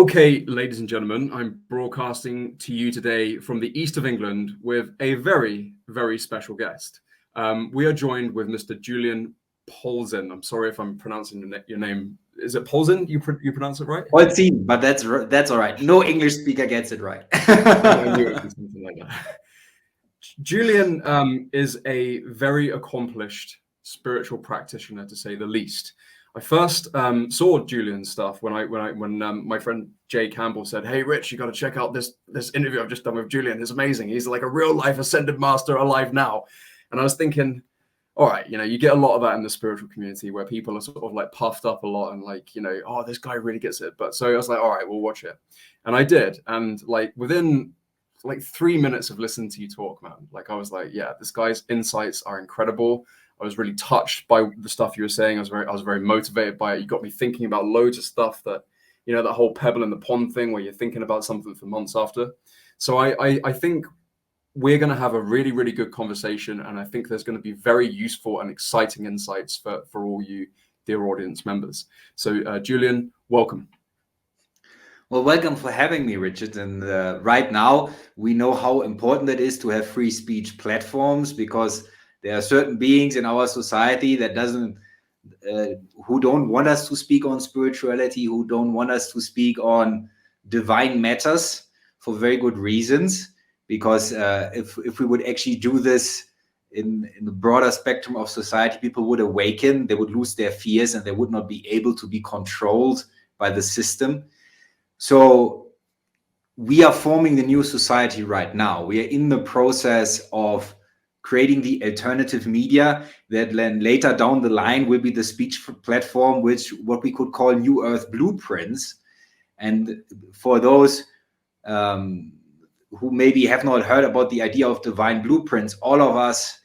Okay, ladies and gentlemen, I'm broadcasting to you today from the east of England with a very, very special guest. We are joined with Mr. Julian Polzin. I'm sorry if I'm pronouncing your name. Is it Polzin? You pronounce it right? Polzin, but that's all right. No English speaker gets it right. I knew it would be something like that. Julian is a very accomplished spiritual practitioner, to say the least. I first saw Julian's stuff when my friend Jay Campbell said, "Hey, Rich, you got to check out this interview I've just done with Julian. It's amazing. He's like a real life ascended master alive now." And I was thinking, all right, you get a lot of that in the spiritual community where people are sort of like puffed up a lot and like, oh, this guy really gets it. But so I was like, all right, we'll watch it, and I did, and like within like 3 minutes of listening to you talk, man, like I was like, yeah, this guy's insights are incredible. I was really touched by the stuff you were saying. I was very motivated by it. You got me thinking about loads of stuff that, that whole pebble in the pond thing where you're thinking about something for months after. So I think we're going to have a really, really good conversation. And I think there's going to be very useful and exciting insights for all you dear audience members. So Julian, welcome. Well, welcome for having me, Richard. And right now, we know how important it is to have free speech platforms, because there are certain beings in our society that who don't want us to speak on spirituality, who don't want us to speak on divine matters for very good reasons. Because if we would actually do this in the broader spectrum of society, people would awaken, they would lose their fears, and they would not be able to be controlled by the system. So we are forming the new society right now. We are in the process of creating the alternative media that then later down the line will be the speech platform, what we could call New Earth blueprints. And for those who maybe have not heard about the idea of divine blueprints, all of us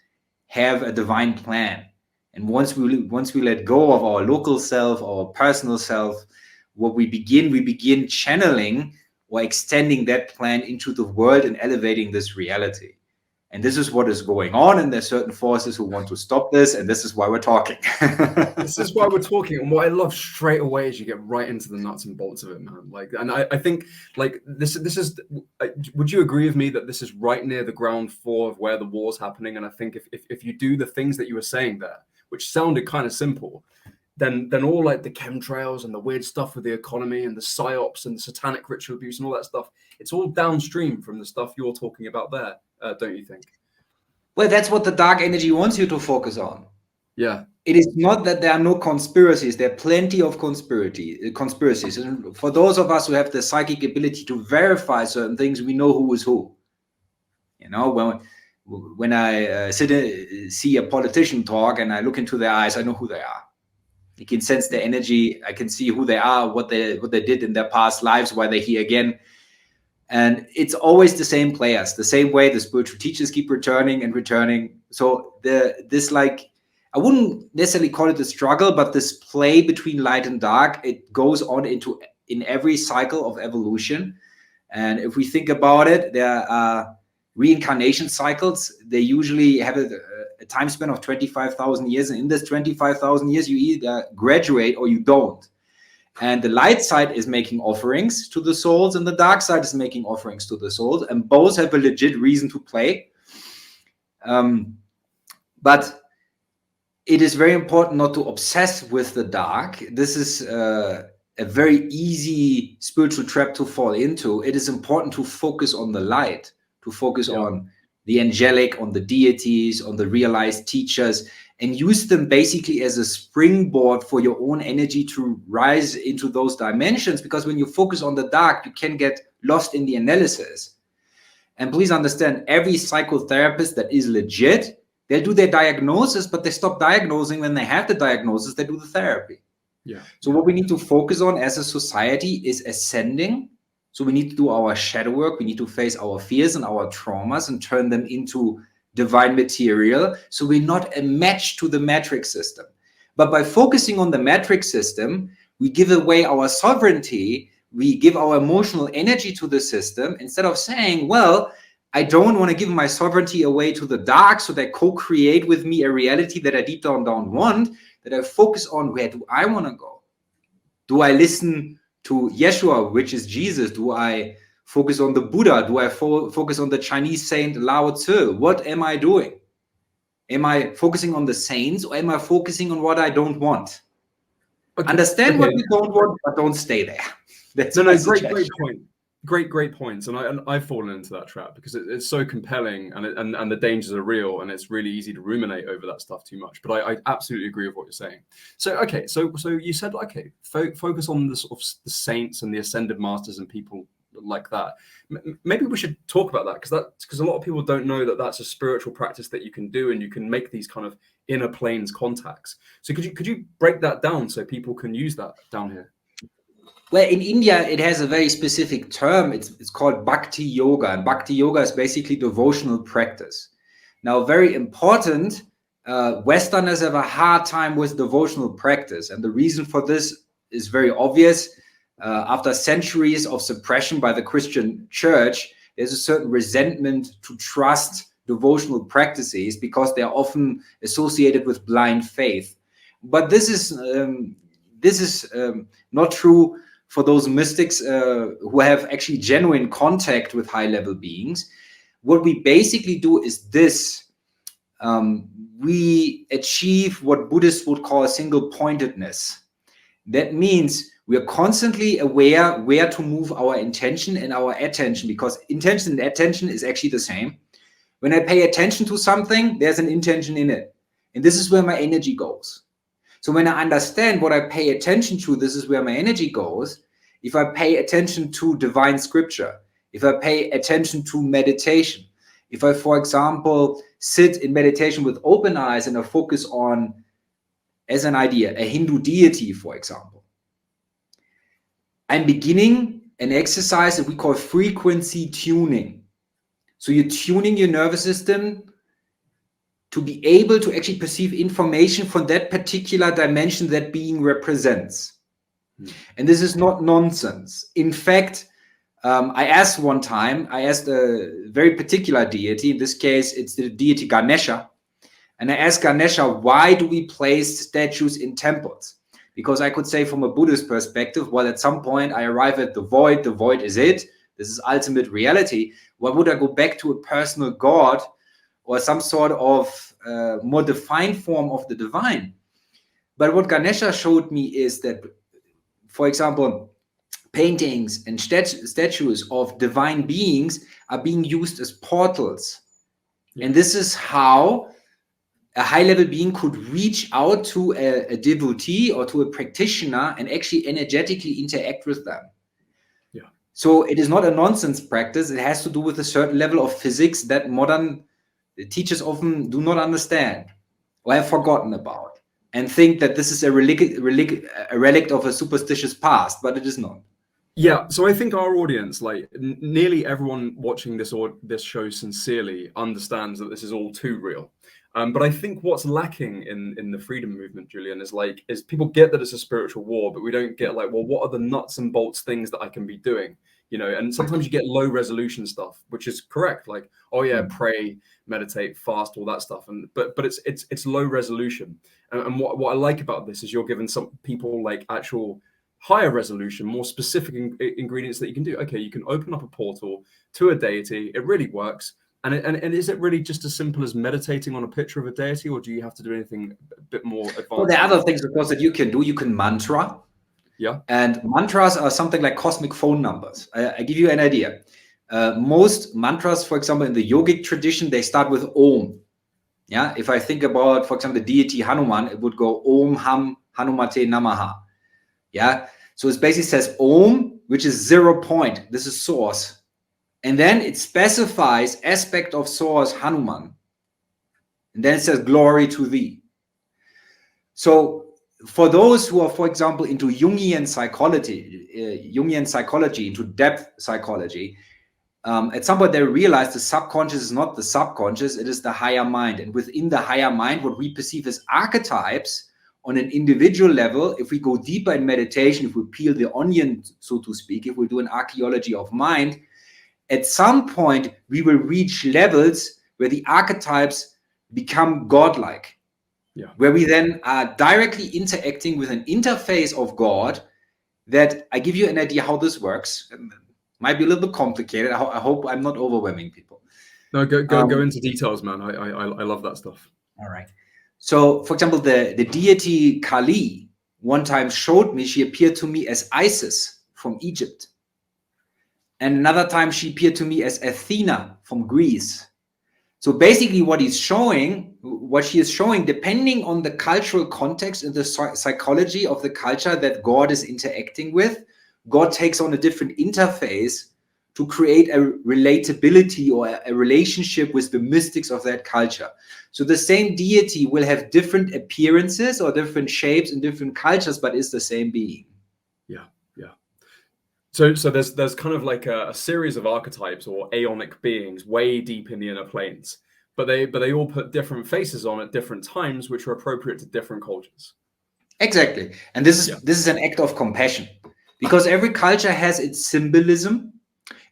have a divine plan. And once we let go of our local self, our personal self, what we begin channeling or extending that plan into the world and elevating this reality. And this is what is going on, and there's certain forces who want to stop this, and this is why we're talking. This is why we're talking, and what I love straight away is you get right into the nuts and bolts of it, man. Like, and I think like this is. Would you agree with me that this is right near the ground floor of where the war's happening? And I think if you do the things that you were saying there, which sounded kind of simple, then all like the chemtrails and the weird stuff with the economy and the psyops and the satanic ritual abuse and all that stuff, it's all downstream from the stuff you're talking about there, don't you think? Well, that's what the dark energy wants you to focus on. Yeah. It is not that there are no conspiracies. There are plenty of conspiracies. And for those of us who have the psychic ability to verify certain things, we know who is who. When I see a politician talk and I look into their eyes, I know who they are. You can sense their energy. I can see who they are, what they did in their past lives, why they're here again. And it's always the same players, the same way the spiritual teachers keep returning and returning. So I wouldn't necessarily call it a struggle, but this play between light and dark, it goes on in every cycle of evolution. And if we think about it, there are reincarnation cycles. They usually have a time span of 25,000 years. And in this 25,000 years, you either graduate or you don't. And the light side is making offerings to the souls, and the dark side is making offerings to the souls. And both have a legit reason to play. But it is very important not to obsess with the dark. This is a very easy spiritual trap to fall into. It is important to focus on the light, to focus on the angelic, on the deities, on the realized teachers, and use them basically as a springboard for your own energy to rise into those dimensions. Because when you focus on the dark, you can get lost in the analysis. And please understand, every psychotherapist that is legit, they'll do their diagnosis, but they stop diagnosing when they have the diagnosis, they do the therapy. Yeah. So what we need to focus on as a society is ascending. So we need to do our shadow work. We need to face our fears and our traumas and turn them into divine material. So we're not a match to the matrix system. But by focusing on the matrix system, we give away our sovereignty. We give our emotional energy to the system instead of saying, well, I don't want to give my sovereignty away to the dark, so they co-create with me a reality that I deep down want, that I focus on where do I want to go? Do I listen to Yeshua, which is Jesus? Do I focus on the Buddha? Do I focus on the Chinese saint Lao Tzu? What am I doing? Am I focusing on the saints, or am I focusing on what I don't want? Okay. Understand what you don't want, but don't stay there. That's No, my great suggestion. point. Great points, and I've fallen into that trap because it's so compelling, and the dangers are real, and it's really easy to ruminate over that stuff too much. But I absolutely agree with what you're saying. So okay, so you said focus on the sort of the saints and the ascended masters and people like that. Maybe we should talk about that because a lot of people don't know that that's a spiritual practice that you can do, and you can make these kind of inner planes contacts. So could you break that down so people can use that down here? Well, in India, it has a very specific term. It's called Bhakti Yoga. And Bhakti Yoga is basically devotional practice. Now, very important, Westerners have a hard time with devotional practice. And the reason for this is very obvious. After centuries of suppression by the Christian church, there's a certain resentment to trust devotional practices because they're often associated with blind faith. But this is not true for those mystics who have actually genuine contact with high-level beings. What we basically do is this. We achieve what Buddhists would call single-pointedness. That means we are constantly aware where to move our intention and our attention, because intention and attention is actually the same. When I pay attention to something, there's an intention in it. And this is where my energy goes. So when I understand what I pay attention to, this is where my energy goes. If I pay attention to divine scripture, if I pay attention to meditation, if I, for example, sit in meditation with open eyes and I focus on, as an idea, a Hindu deity, for example, I'm beginning an exercise that we call frequency tuning. So you're tuning your nervous system to be able to actually perceive information from that particular dimension that being represents. And this is not nonsense. In fact, I asked a very particular deity, in this case, it's the deity Ganesha. And I asked Ganesha, why do we place statues in temples? Because I could say from a Buddhist perspective, well, at some point I arrive at the void is it, this is ultimate reality. Why would I go back to a personal God or some sort of more defined form of the divine? But what Ganesha showed me is that, for example, paintings and statues of divine beings are being used as portals. And this is how a high-level being could reach out to a devotee or to a practitioner and actually energetically interact with them. Yeah. So it is not a nonsense practice. It has to do with a certain level of physics that modern teachers often do not understand or have forgotten about and think that this is a relic of a superstitious past, but it is not. Yeah, so I think our audience, like nearly everyone watching this show sincerely, understands that this is all too real. But I think what's lacking in the freedom movement, Julian, is people get that it's a spiritual war, but we don't get well, what are the nuts and bolts things that I can be doing? And sometimes you get low resolution stuff, which is correct. Like, oh yeah, pray, meditate, fast, all that stuff. But it's low resolution. And what I like about this is you're giving some people like actual higher resolution, more specific ingredients that you can do. Okay, you can open up a portal to a deity. It really works. And is it really just as simple as meditating on a picture of a deity, or do you have to do anything a bit more advanced? Well, there are other things, of course, that you can do. You can mantra. Yeah. And mantras are something like cosmic phone numbers. I give you an idea. Most mantras, for example, in the yogic tradition, they start with Om. Yeah. If I think about, for example, the deity Hanuman, it would go Om Ham Hanumate Namaha. Yeah. So it basically says Om, which is 0 point. This is source. And then it specifies aspect of source Hanuman. And then it says glory to thee. So for those who are, for example, into Jungian psychology, into depth psychology, at some point they realize the subconscious is not the subconscious, it is the higher mind. And within the higher mind, what we perceive as archetypes on an individual level, if we go deeper in meditation, if we peel the onion, so to speak, if we do an archaeology of mind, at some point we will reach levels where the archetypes become godlike. Yeah. Where we then are directly interacting with an interface of God that I give you an idea how this works. It might be a little bit complicated. I hope I'm not overwhelming people. No, go into details, man. I love that stuff. All right. So, for example, the deity Kali one time showed me, she appeared to me as Isis from Egypt. And another time she appeared to me as Athena from Greece. So basically what she is showing, depending on the cultural context and the psychology of the culture that God is interacting with, God takes on a different interface to create a relatability or a relationship with the mystics of that culture. So the same deity will have different appearances or different shapes in different cultures, but is the same being. Yeah, yeah. So there's kind of like a series of archetypes or aeonic beings way deep in the inner planes, but they all put different faces on at different times, which are appropriate to different cultures. Exactly. And this is an act of compassion, because every culture has its symbolism,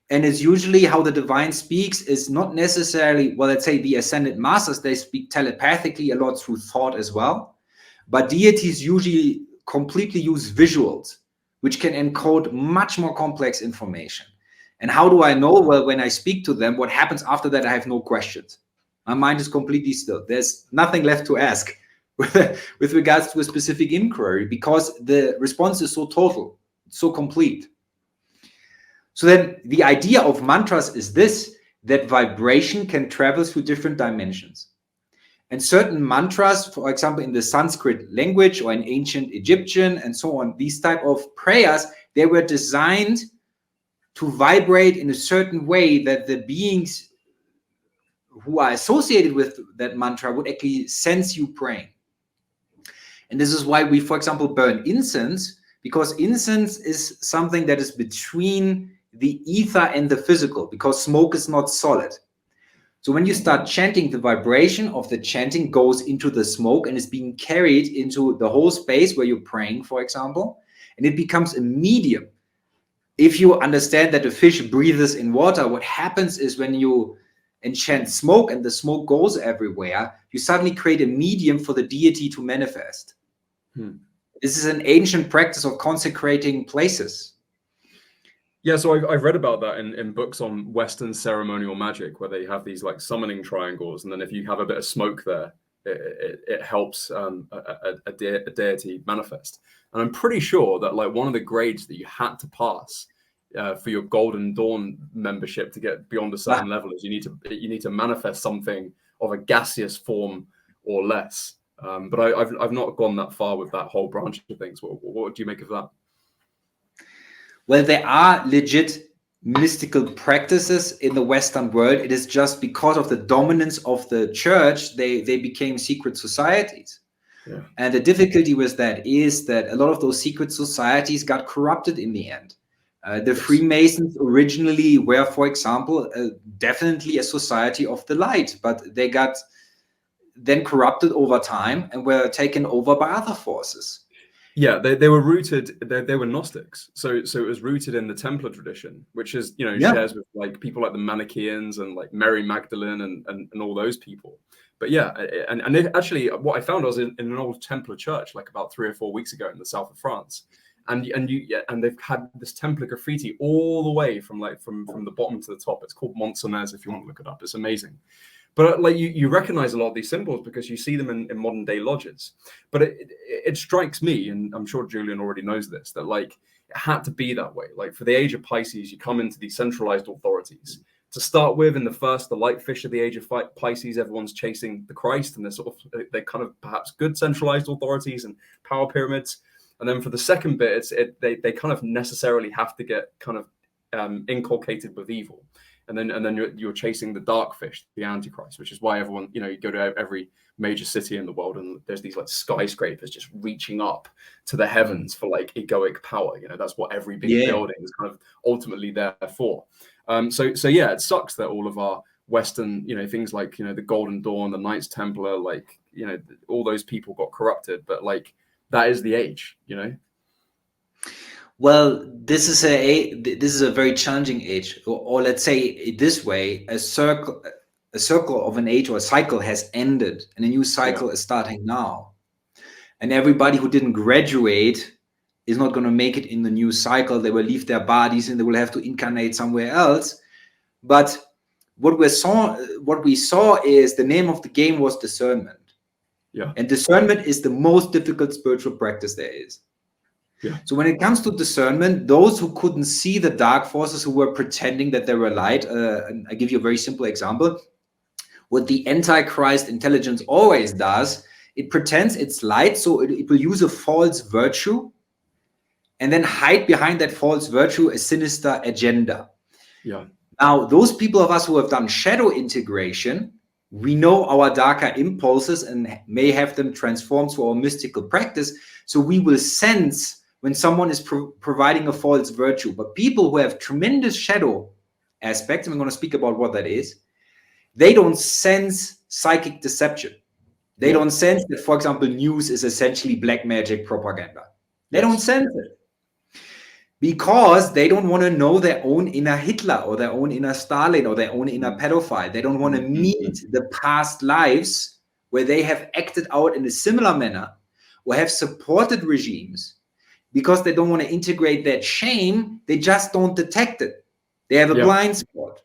and it's usually how the divine speaks is not necessarily, well, let's say the ascended masters, they speak telepathically a lot through thought as well, but deities usually completely use visuals, which can encode much more complex information. And how do I know? Well, when I speak to them, what happens after that, I have no questions. My mind is completely still. There's nothing left to ask with regards to a specific inquiry, because the response is so total, so complete. So then the idea of mantras is this, that vibration can travel through different dimensions. And certain mantras, for example, in the Sanskrit language or in ancient Egyptian and so on, these type of prayers, they were designed to vibrate in a certain way that the beings who are associated with that mantra would actually sense you praying. And this is why we, for example, burn incense, because incense is something that is between the ether and the physical, because smoke is not solid. So when you start chanting, the vibration of the chanting goes into the smoke and is being carried into the whole space where you're praying, for example, and it becomes a medium. If you understand that a fish breathes in water, what happens is when you enchant smoke and the smoke goes everywhere, you suddenly create a medium for the deity to manifest. This is an ancient practice of consecrating places. Yeah, so I've read about that in books on Western ceremonial magic, where they have these like summoning triangles, and then if you have a bit of smoke there, it helps a deity manifest. And I'm pretty sure that like one of the grades that you had to pass for your Golden Dawn membership to get beyond a certain level is you need to manifest something of a gaseous form or less. But I've not gone that far with that whole branch of things. What do you make of that? Well, there are legit mystical practices in the Western world. It is just because of the dominance of the church, they became secret societies. Yeah. And the difficulty with that is that a lot of those secret societies got corrupted in the end. The Freemasons originally were, for example, definitely a society of the light, but they got then corrupted over time and were taken over by other forces. Yeah, they were rooted. They were Gnostics, so it was rooted in the Templar tradition, which is shares with like people like the Manichaeans and like Mary Magdalene and all those people. But yeah, and actually, what I found was in an old Templar church like about 3 or 4 weeks ago in the south of France, and they've had this Templar graffiti all the way from the bottom to the top. It's called Monsonez if you want to look it up. It's amazing. But like you recognize a lot of these symbols because you see them in modern day lodges. But it strikes me, and I'm sure Julian already knows this, that like it had to be that way. Like for the age of Pisces, you come into these centralized authorities. To start with, in the light fish of the age of Pisces, everyone's chasing the Christ, and they're kind of perhaps good centralized authorities and power pyramids. And then for the second bit, they kind of necessarily have to get kind of inculcated with evil. And then you're chasing the dark fish, the Antichrist, which is why everyone, you go to every major city in the world and there's these like skyscrapers just reaching up to the heavens for like egoic power. That's what every big building is kind of ultimately there for. So yeah, it sucks that all of our Western, things like, the Golden Dawn, the Knights Templar, like, all those people got corrupted, but like that is the age, Well, this is a very challenging age, or let's say it this way: a circle of an age or a cycle has ended, and a new cycle is starting now. And everybody who didn't graduate is not going to make it in the new cycle. They will leave their bodies and they will have to incarnate somewhere else. But what we saw is the name of the game was discernment. Yeah. And discernment is the most difficult spiritual practice there is. Yeah. So when it comes to discernment, those who couldn't see the dark forces, who were pretending that they were light, and I give you a very simple example. What the Antichrist intelligence always does, it pretends it's light, so it will use a false virtue and then hide behind that false virtue a sinister agenda. Yeah. Now, those people of us who have done shadow integration, we know our darker impulses and may have them transformed through our mystical practice. So we will sense when someone is providing a false virtue. But people who have tremendous shadow aspects, and I'm going to speak about what that is, they don't sense psychic deception. They don't sense that, for example, news is essentially black magic propaganda. They don't sense it. Because they don't want to know their own inner Hitler or their own inner Stalin or their own inner pedophile. They don't want to meet the past lives where they have acted out in a similar manner or have supported regimes. Because they don't want to integrate that shame, they just don't detect it. They have a blind spot.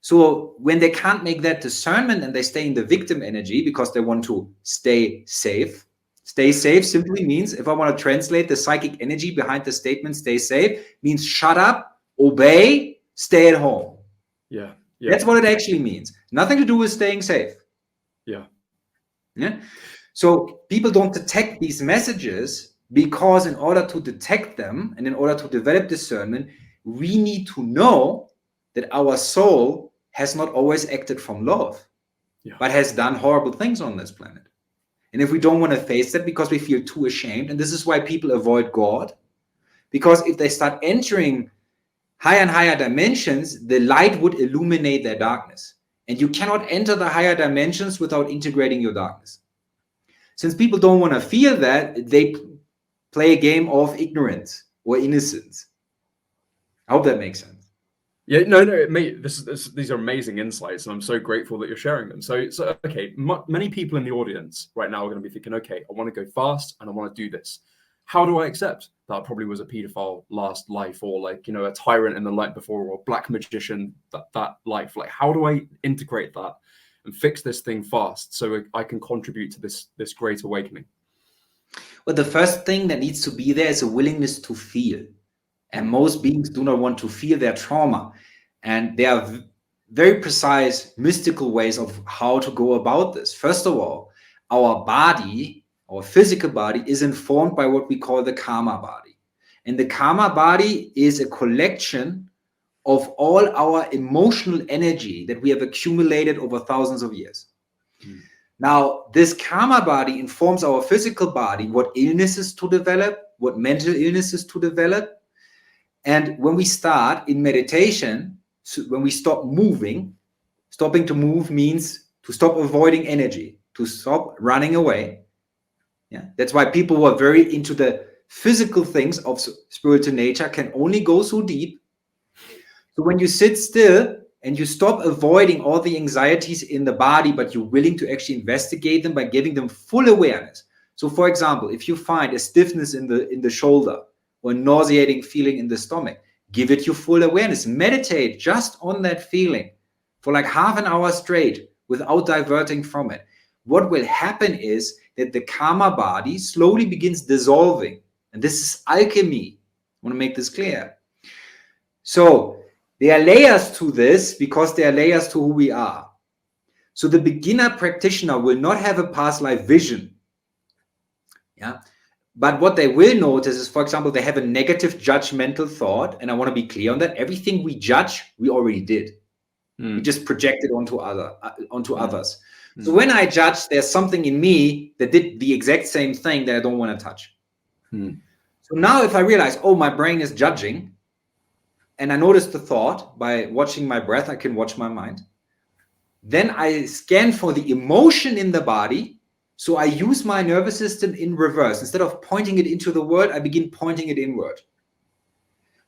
So when they can't make that discernment and they stay in the victim energy because they want to stay safe. Stay safe simply means, if I want to translate the psychic energy behind the statement stay safe, means shut up, obey, stay at home. Yeah. That's what it actually means. Nothing to do with staying safe. Yeah. So people don't detect these messages because in order to detect them and in order to develop discernment, we need to know that our soul has not always acted from love, but has done horrible things on this planet. And if we don't want to face that because we feel too ashamed, and this is why people avoid God, because if they start entering higher and higher dimensions, the light would illuminate their darkness. And you cannot enter the higher dimensions without integrating your darkness. Since people don't want to feel that, they play a game of ignorance or innocence. I hope that makes sense. Yeah, no, these are amazing insights, and I'm so grateful that you're sharing them. So okay, many people in the audience right now are going to be thinking, okay, I want to go fast and I want to do this. How do I accept that I probably was a pedophile last life, or like, a tyrant in the life before, or a black magician that life? Like, how do I integrate that and fix this thing fast so I can contribute to this great awakening? Well, the first thing that needs to be there is a willingness to feel. And most beings do not want to feel their trauma. And there are very precise mystical ways of how to go about this. First of all, our body, our physical body, is informed by what we call the karma body. And the karma body is a collection of all our emotional energy that we have accumulated over thousands of years. Now, this karma body informs our physical body what illnesses to develop, what mental illnesses to develop. And when we start in meditation, so when we stop moving, stopping to move means to stop avoiding energy, to stop running away. That's why people who are very into the physical things of spiritual nature can only go so deep. So when you sit still and you stop avoiding all the anxieties in the body, but you're willing to actually investigate them by giving them full awareness. So for example, if you find a stiffness in the shoulder, or a nauseating feeling in the stomach, give it your full awareness. Meditate just on that feeling for like half an hour straight without diverting from it. What will happen is that the karma body slowly begins dissolving. And this is alchemy. I want to make this clear. So there are layers to this because there are layers to who we are. So the beginner practitioner will not have a past life vision. But what they will notice is, for example, they have a negative judgmental thought. And I want to be clear on that. Everything we judge, we already did. We just project it onto others. So when I judge, there's something in me that did the exact same thing that I don't want to touch. So now if I realize, oh, my brain is judging, and I notice the thought by watching my breath, I can watch my mind. Then I scan for the emotion in the body. So I use my nervous system in reverse. Instead of pointing it into the world, I begin pointing it inward.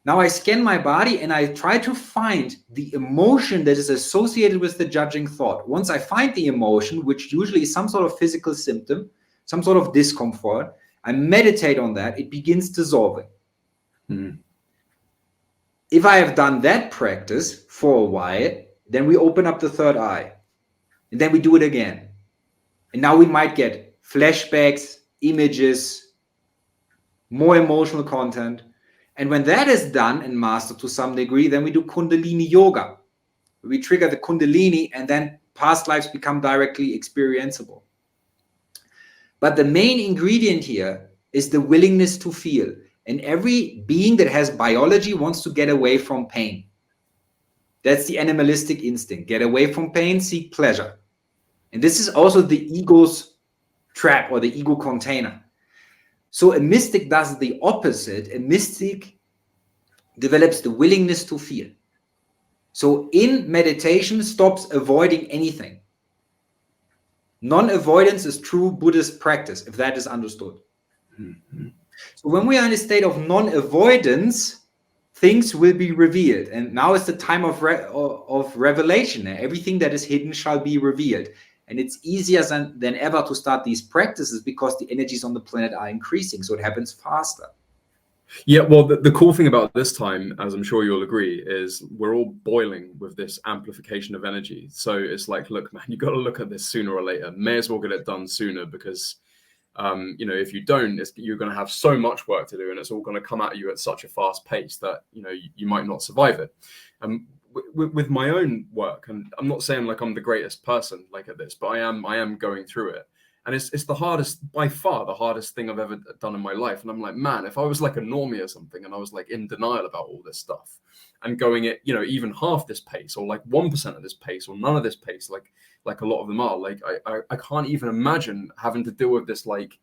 Now I scan my body and I try to find the emotion that is associated with the judging thought. Once I find the emotion, which usually is some sort of physical symptom, some sort of discomfort, I meditate on that, it begins dissolving. Mm. If I have done that practice for a while, then we open up the third eye. And then we do it again. And now we might get flashbacks, images, more emotional content. And when that is done and mastered to some degree, then we do Kundalini yoga. We trigger the Kundalini and then past lives become directly experienceable. But the main ingredient here is the willingness to feel. And every being that has biology wants to get away from pain. That's the animalistic instinct. Get away from pain, seek pleasure. And this is also the ego's trap or the ego container. So a mystic does the opposite. A mystic develops the willingness to feel. So in meditation, stops avoiding anything. Non-avoidance is true Buddhist practice, if that is understood. Mm-hmm. So when we are in a state of non-avoidance, things will be revealed. And now is the time of revelation. Everything that is hidden shall be revealed. And it's easier than ever to start these practices because the energies on the planet are increasing. So it happens faster. Yeah, well, the cool thing about this time, as I'm sure you'll agree, is we're all boiling with this amplification of energy. So it's like, look, man, you got to look at this sooner or later. May as well get it done sooner because, you know, if you don't, you're going to have so much work to do and it's all going to come at you at such a fast pace that, you know, you might not survive it. With my own work, and I'm not saying like I'm the greatest person like at this, but I am going through it. And it's the hardest, by far the hardest thing I've ever done in my life. And I'm like, man, if I was like a normie or something and I was like in denial about all this stuff and going at, you know, even half this pace or like 1% of this pace or none of this pace, like a lot of them are, like I can't even imagine having to deal with this like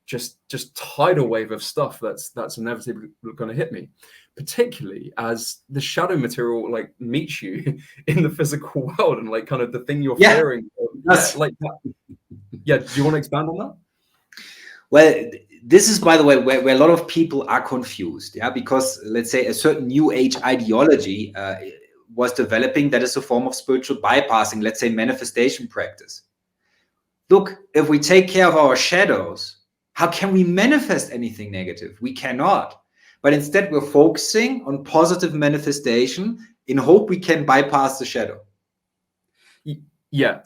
just tidal wave of stuff that's inevitably going to hit me, particularly as the shadow material like meets you in the physical world and like kind of the thing you're fearing. Like that. Yeah, do you want to expand on that? Well, this is, by the way, where a lot of people are confused, yeah, because let's say a certain new age ideology was developing that is a form of spiritual bypassing, let's say manifestation practice. Look, if we take care of our shadows, how can we manifest anything negative? We cannot. But instead, we're focusing on positive manifestation in hope we can bypass the shadow. Yeah,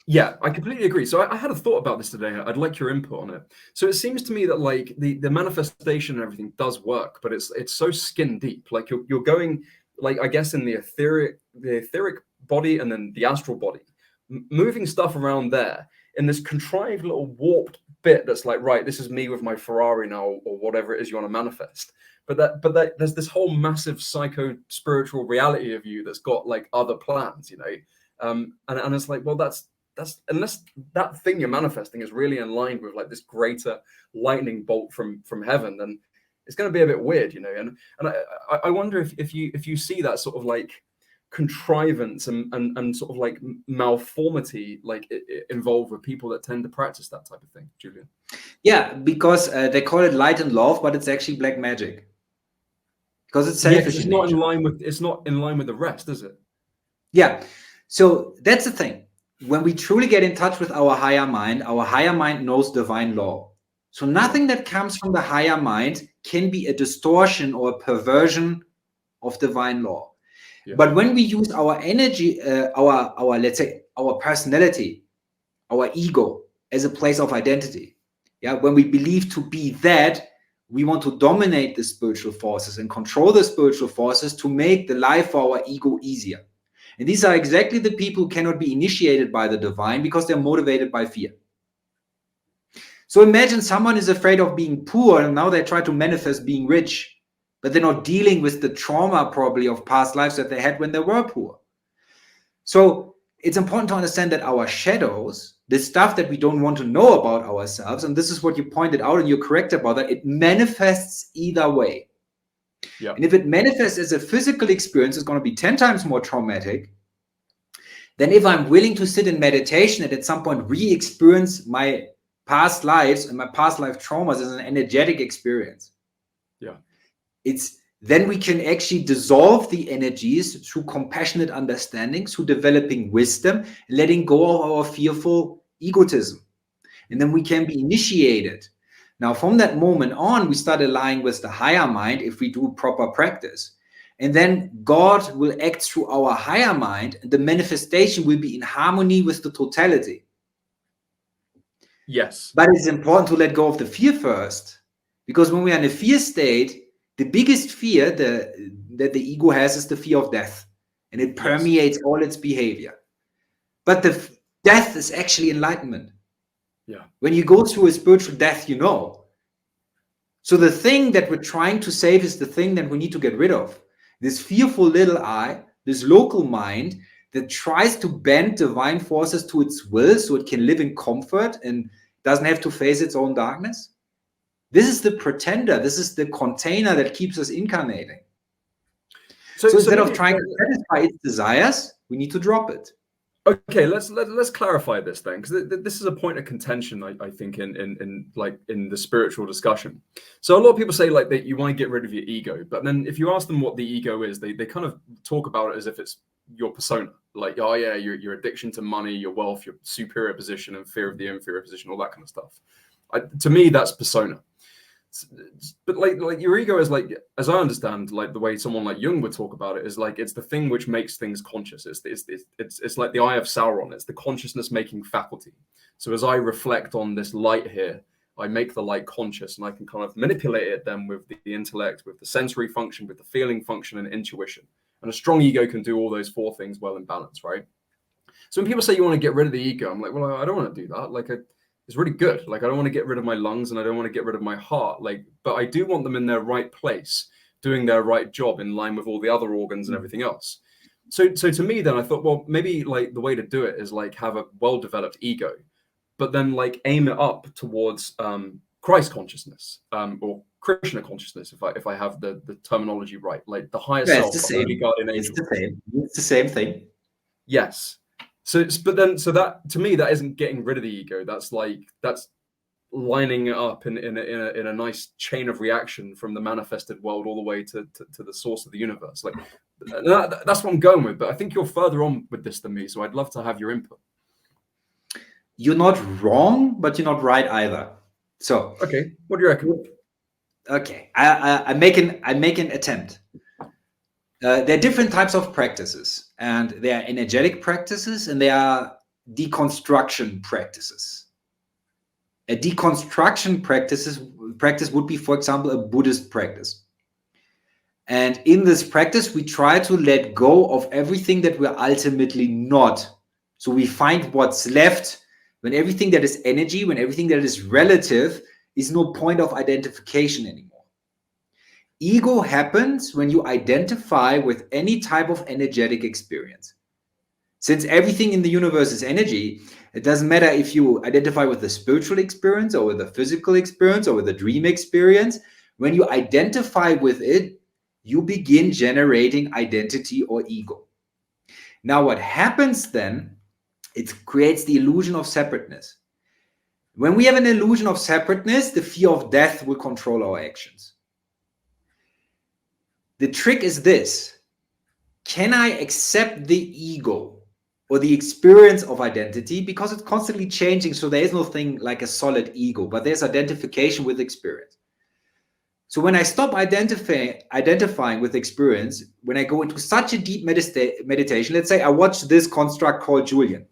yeah, I completely agree. So I had a thought about this today. I'd like your input on it. So it seems to me that like the manifestation and everything does work, but it's so skin deep. Like you're going like, I guess, in the etheric body and then the astral body, moving stuff around there in this contrived little warped bit that's like, right, this is me with my Ferrari now or whatever it is you want to manifest. But there's this whole massive psycho spiritual reality of you that's got like other plans, you know. And it's like, well, that's unless that thing you're manifesting is really in line with like this greater lightning bolt from heaven, then it's going to be a bit weird, you know. And I wonder if you see that sort of like contrivance and sort of like malformity like involved with people that tend to practice that type of thing, Julian. Yeah, because they call it light and love, but it's actually black magic. Because it's selfish. It's not in line with the rest, is it? Yeah. So that's the thing. When we truly get in touch with our higher mind knows divine law. So nothing that comes from the higher mind can be a distortion or a perversion of divine law. Yeah. But when we use our energy, let's say our personality, our ego as a place of identity, yeah, when we believe to be that, we want to dominate the spiritual forces and control the spiritual forces to make the life for our ego easier. And these are exactly the people who cannot be initiated by the divine because they're motivated by fear. So imagine someone is afraid of being poor and now they try to manifest being rich, but they're not dealing with the trauma probably of past lives that they had when they were poor. So it's important to understand that our shadows, the stuff that we don't want to know about ourselves, and this is what you pointed out and you're correct about that, it manifests either way. Yeah. And if it manifests as a physical experience, it's going to be 10 times more traumatic than if I'm willing to sit in meditation and at some point re-experience my past lives and my past life traumas as an energetic experience. Yeah. Then we can actually dissolve the energies through compassionate understanding, through developing wisdom, letting go of our fearful egotism. And then we can be initiated. Now, from that moment on, we start aligning with the higher mind if we do proper practice. And then God will act through our higher mind, and the manifestation will be in harmony with the totality. Yes. But it's important to let go of the fear first, because when we are in a fear state, the biggest fear that the ego has is the fear of death, and it permeates all its behavior. But the death is actually enlightenment. Yeah. When you go through a spiritual death, you know. So the thing that we're trying to save is the thing that we need to get rid of. This fearful little I, this local mind that tries to bend divine forces to its will so it can live in comfort and doesn't have to face its own darkness. This is the pretender. This is the container that keeps us incarnating. So instead of trying to satisfy its desires, we need to drop it. Okay, let's clarify this then, because this is a point of contention, I think, in the spiritual discussion. So a lot of people say like that you want to get rid of your ego, but then if you ask them what the ego is, they kind of talk about it as if it's your persona, like, oh yeah, your addiction to money, your wealth, your superior position, and fear of the inferior position, all that kind of stuff. To me, that's persona. But like your ego is like, as I understand, like the way someone like Jung would talk about it, is like it's the thing which makes things conscious. It's like the eye of Sauron. It's the consciousness making faculty. So as I reflect on this light here, I make the light conscious, and I can kind of manipulate it then with the intellect, with the sensory function, with the feeling function, and intuition. And a strong ego can do all those four things well in balance, right? So when people say you want to get rid of the ego, I'm like, well, I don't want to do that. Like, it's really good. Like, I don't want to get rid of my lungs, and I don't want to get rid of my heart. Like, but I do want them in their right place, doing their right job in line with all the other organs and everything else. So to me, then I thought, well, maybe like the way to do it is like have a well-developed ego, but then like aim it up towards Christ consciousness or Krishna consciousness, if I have the terminology right, like the higher self, It's the same. It's the same. It's the same thing. Yes. So that to me, that isn't getting rid of the ego. That's lining it up in a nice chain of reaction from the manifested world all the way to the source of the universe. Like that's what I'm going with. But I think you're further on with this than me, so I'd love to have your input. You're not wrong, but you're not right either. So okay, what do you reckon? Okay, I make an attempt. There are different types of practices, and there are energetic practices and there are deconstruction practices. A deconstruction practice would be, for example, a Buddhist practice. And in this practice, we try to let go of everything that we're ultimately not. So we find what's left when everything that is energy, when everything that is relative is no point of identification anymore. Ego happens when you identify with any type of energetic experience. Since everything in the universe is energy, it doesn't matter if you identify with the spiritual experience or with the physical experience or with the dream experience. When you identify with it, you begin generating identity or ego. Now, what happens then, it creates the illusion of separateness. When we have an illusion of separateness, the fear of death will control our actions. The trick is this: can I accept the ego or the experience of identity? Because it's constantly changing, so there is no thing like a solid ego, but there's identification with experience. So when I stop identifying with experience, when I go into such a deep meditation, let's say I watch this construct called Julian.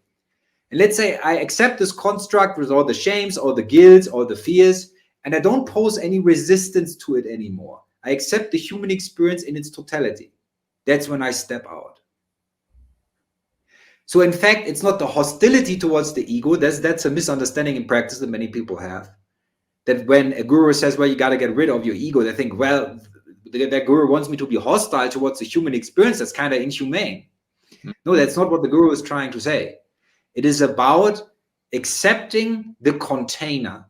And let's say I accept this construct with all the shames, all the guilt, all the fears, and I don't pose any resistance to it anymore. I accept the human experience in its totality. That's when I step out. So in fact, it's not the hostility towards the ego. That's a misunderstanding in practice that many people have. That when a guru says, well, you got to get rid of your ego, they think, well, that guru wants me to be hostile towards the human experience. That's kind of inhumane. No, that's not what the guru is trying to say. It is about accepting the container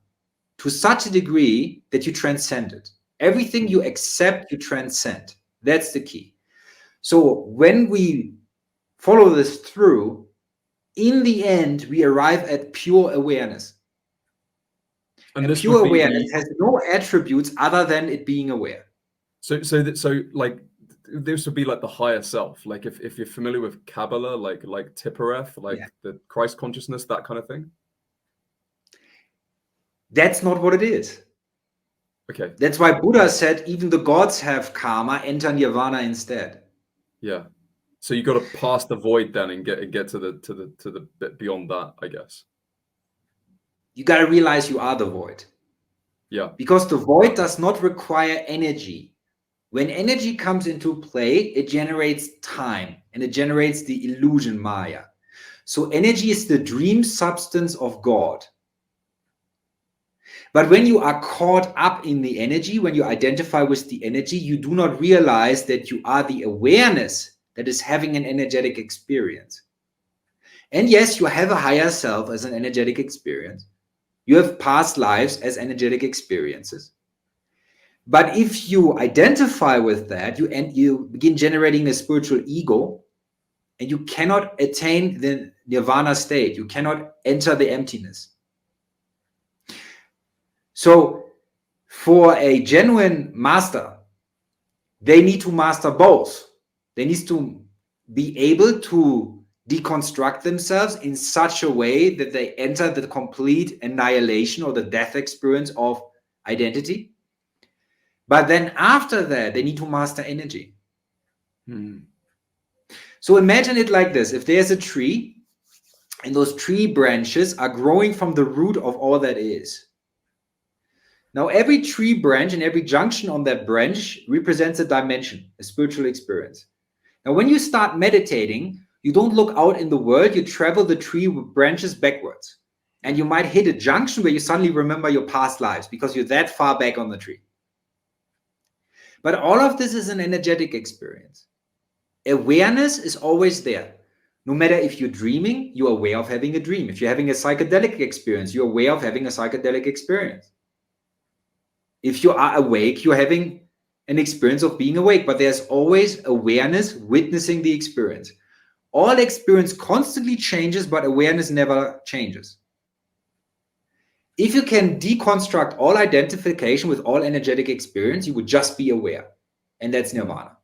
to such a degree that you transcend it. Everything you accept, you transcend. That's the key. So when we follow this through, in the end, we arrive at pure awareness. And pure awareness has no attributes other than it being aware. So like this would be like the higher self. Like if you're familiar with Kabbalah, like Tiphareth, like the Christ consciousness, that kind of thing. That's not what it is. Okay. That's why Buddha said even the gods have karma, enter nirvana instead. Yeah. So you got to pass the void then and get to the bit beyond that, I guess. You got to realize you are the void. Yeah. Because the void does not require energy. When energy comes into play, it generates time and it generates the illusion Maya. So energy is the dream substance of God. But when you are caught up in the energy, when you identify with the energy, you do not realize that you are the awareness that is having an energetic experience. And yes, you have a higher self as an energetic experience. You have past lives as energetic experiences. But if you identify with that, you begin generating a spiritual ego, and you cannot attain the nirvana state. You cannot enter the emptiness. So for a genuine master, they need to master both. They need to be able to deconstruct themselves in such a way that they enter the complete annihilation or the death experience of identity. But then after that, they need to master energy. So imagine it like this. If there's a tree, and those tree branches are growing from the root of all that is. Now, every tree branch and every junction on that branch represents a dimension, a spiritual experience. Now, when you start meditating, you don't look out in the world, you travel the tree branches backwards. And you might hit a junction where you suddenly remember your past lives because you're that far back on the tree. But all of this is an energetic experience. Awareness is always there. No matter if you're dreaming, you're aware of having a dream. If you're having a psychedelic experience, you're aware of having a psychedelic experience. If you are awake, you're having an experience of being awake, but there's always awareness witnessing the experience. All experience constantly changes, but awareness never changes. If you can deconstruct all identification with all energetic experience, you would just be aware. And that's nirvana.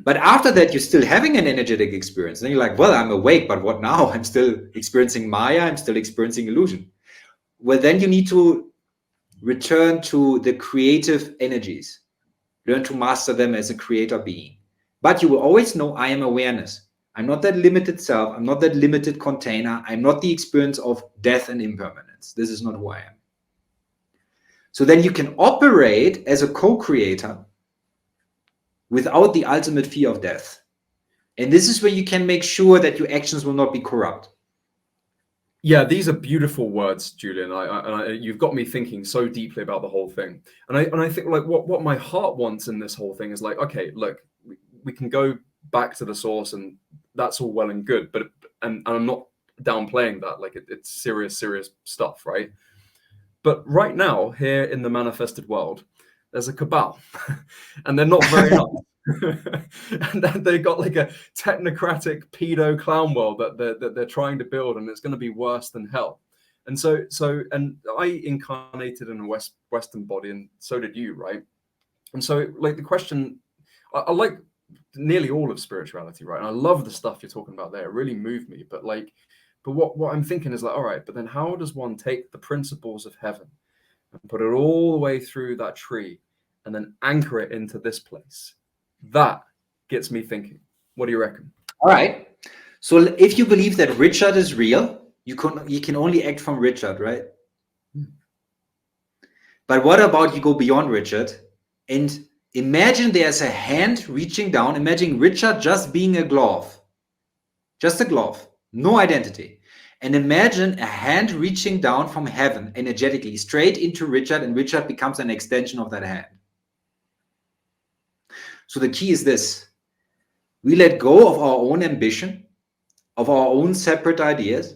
But after that, you're still having an energetic experience. Then you're like, well, I'm awake, but what now? I'm still experiencing Maya. I'm still experiencing illusion. Well, then you need to return to the creative energies. Learn to master them as a creator being. But you will always know I am awareness. I'm not that limited self. I'm not that limited container. I'm not the experience of death and impermanence. This is not who I am. So then you can operate as a co-creator without the ultimate fear of death. And this is where you can make sure that your actions will not be corrupt. Yeah, these are beautiful words, Julian. You've got me thinking so deeply about the whole thing. And I think like what my heart wants in this whole thing is like, okay, look, we can go back to the source and that's all well and good, but and I'm not downplaying that. Like it's serious stuff, right? But right now, here in the manifested world, there's a cabal, and they're not very nice. And then they got like a technocratic pedo clown world that they're trying to build, and it's going to be worse than hell. And and I incarnated in a Western body, and so did you, right? And so, like the question, I like nearly all of spirituality, right? And I love the stuff you're talking about there. It really moved me. But what I'm thinking is like, all right, but then how does one take the principles of heaven and put it all the way through that tree and then anchor it into this place? That gets me thinking. What do you reckon? All right. So if you believe that Richard is real, you can only act from Richard, right? But what about you go beyond Richard and imagine there's a hand reaching down. Imagine Richard just being a glove. Just a glove. No identity. And imagine a hand reaching down from heaven energetically straight into Richard, and Richard becomes an extension of that hand. So the key is this. We let go of our own ambition, of our own separate ideas.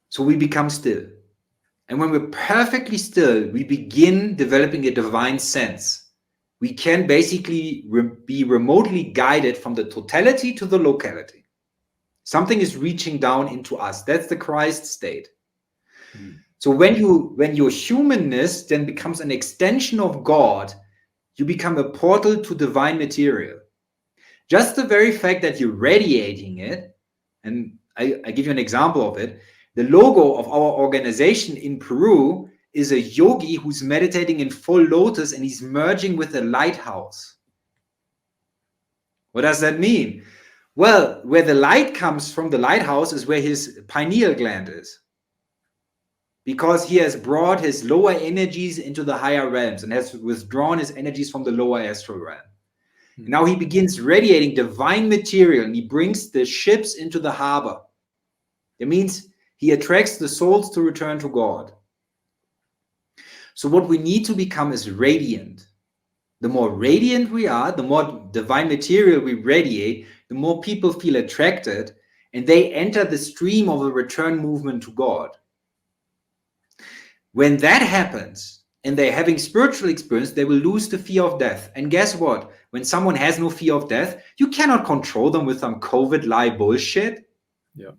So we become still. And when we're perfectly still, we begin developing a divine sense. We can basically be remotely guided from the totality to the locality. Something is reaching down into us. That's the Christ state. So when your humanness then becomes an extension of God, you become a portal to divine material. Just the very fact that you're radiating it, and I give you an example of it. The logo of our organization in Peru is a yogi who's meditating in full lotus and he's merging with a lighthouse. What does that mean? Well, where the light comes from the lighthouse is where his pineal gland is. Because he has brought his lower energies into the higher realms and has withdrawn his energies from the lower astral realm. Now he begins radiating divine material and he brings the ships into the harbor. It means he attracts the souls to return to God. So what we need to become is radiant. The more radiant we are, the more divine material we radiate, the more people feel attracted and they enter the stream of a return movement to God. When that happens and they're having spiritual experience, they will lose the fear of death. And guess what? When someone has no fear of death, you cannot control them with some COVID lie bullshit. Yeah.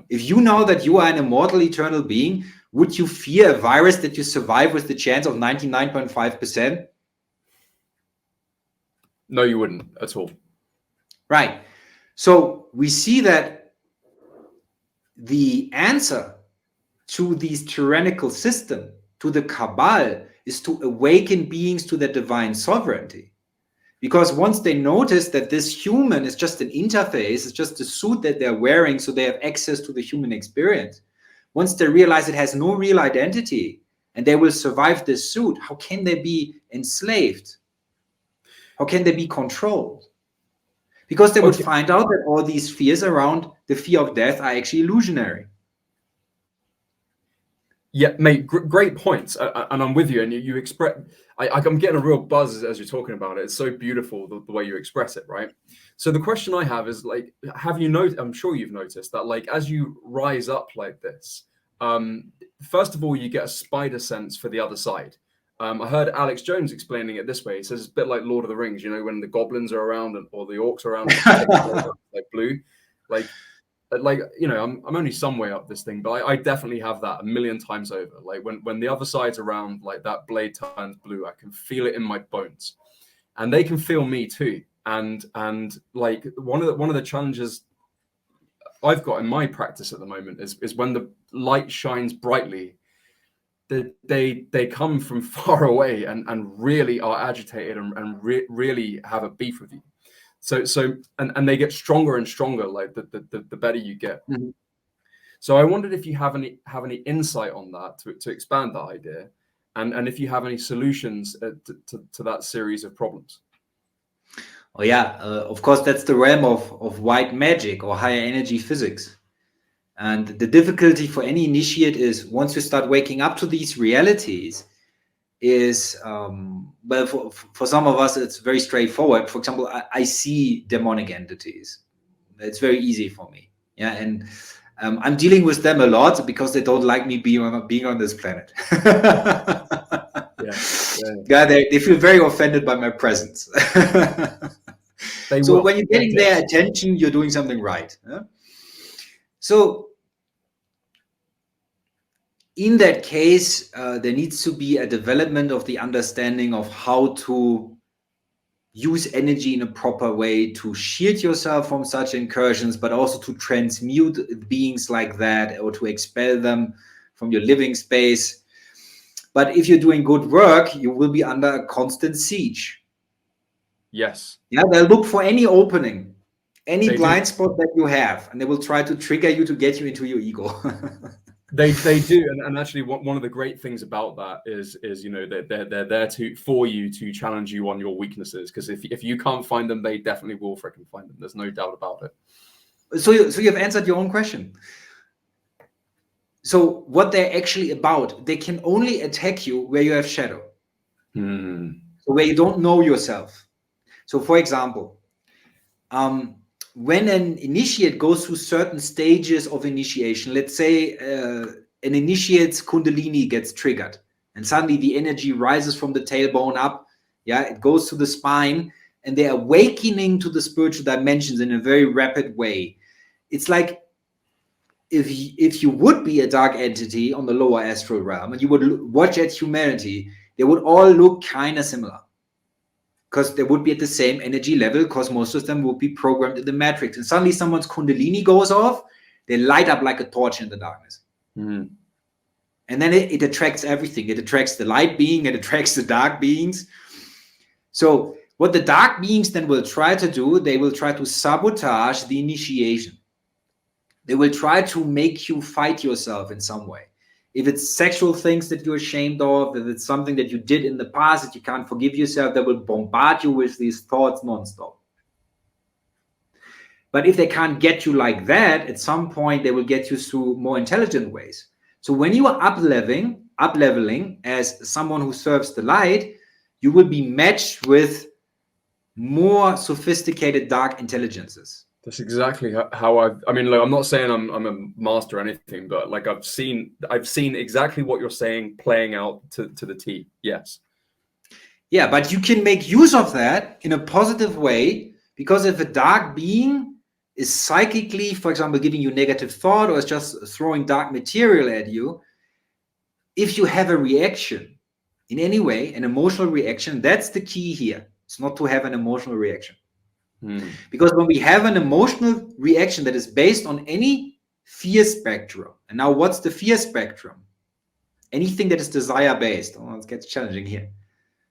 If you know that you are an immortal, eternal being, would you fear a virus that you survive with the chance of 99.5%? No, you wouldn't at all. Right. So we see that the answer to this tyrannical system, to the cabal, is to awaken beings to their divine sovereignty. Because once they notice that this human is just an interface, it's just a suit that they're wearing so they have access to the human experience, once they realize it has no real identity and they will survive this suit, how can they be enslaved? How can they be controlled? Because they would find out that all these fears around the fear of death are actually illusionary. Yeah, mate, great points. And I'm with you. And you express, I'm getting a real buzz as you're talking about it. It's so beautiful the way you express it, right? So the question I have is like, have you noticed, I'm sure you've noticed that like, as you rise up like this, first of all, you get a spider sense for the other side. I heard Alex Jones explaining it this way. He says it's a bit like Lord of the Rings, you know, when the goblins are around or the orcs are around, like blue, like, you know, I'm only some way up this thing, but I definitely have that a million times over. Like when the other side's around, like that blade turns blue, I can feel it in my bones, and they can feel me too. And like one of the challenges I've got in my practice at the moment is when the light shines brightly, they come from far away and really are agitated and really have a beef with you. So and they get stronger and stronger, like the better you get. Mm-hmm. So I wondered if you have any insight on that to expand that idea, and if you have any solutions to that series of problems. Oh yeah, of course that's the realm of white magic or higher energy physics. And the difficulty for any initiate is once you start waking up to these realities is, well, for some of us, it's very straightforward. For example, I see demonic entities. It's very easy for me. Yeah. And I'm dealing with them a lot because they don't like me being on this planet. Yeah, they feel very offended by my presence. So when you're getting their attention, you're doing something right. Yeah? So in that case, there needs to be a development of the understanding of how to use energy in a proper way to shield yourself from such incursions, but also to transmute beings like that or to expel them from your living space. But if you're doing good work, you will be under a constant siege. Yes. Yeah, they'll look for any opening, any blind spot that you have, and they will try to trigger you to get you into your ego. They do, and actually one of the great things about that is you know they're there for you to challenge you on your weaknesses, because if you can't find them, they definitely will freaking find them. There's no doubt about it. So you've answered your own question. So what they're actually about, they can only attack you where you have shadow. So where you don't know yourself. So for example, when an initiate goes through certain stages of initiation, let's say an initiate's kundalini gets triggered and suddenly the energy rises from the tailbone up, yeah, it goes to the spine and they're awakening to the spiritual dimensions in a very rapid way. It's like if you would be a dark entity on the lower astral realm and you would watch at humanity, they would all look kind of similar. Because they would be at the same energy level, because most of them would be programmed in the matrix. And suddenly someone's kundalini goes off, they light up like a torch in the darkness. And then it attracts everything. It attracts the light being, it attracts the dark beings. So what the dark beings then will try to do, they will try to sabotage the initiation. They will try to make you fight yourself in some way. If it's sexual things that you're ashamed of, if it's something that you did in the past that you can't forgive yourself, they will bombard you with these thoughts nonstop. But if they can't get you like that, at some point they will get you through more intelligent ways. So when you are up-leveling as someone who serves the light, you will be matched with more sophisticated dark intelligences. That's exactly how I mean, look, I'm not saying I'm a master or anything, but like I've seen exactly what you're saying playing out to the T. Yes. Yeah, but you can make use of that in a positive way, because if a dark being is psychically, for example, giving you negative thought or is just throwing dark material at you, if you have a reaction in any way, an emotional reaction, that's the key here. It's not to have an emotional reaction. Because when we have an emotional reaction that is based on any fear spectrum, and now what's the fear spectrum? Anything that is desire based. Oh, it gets challenging here.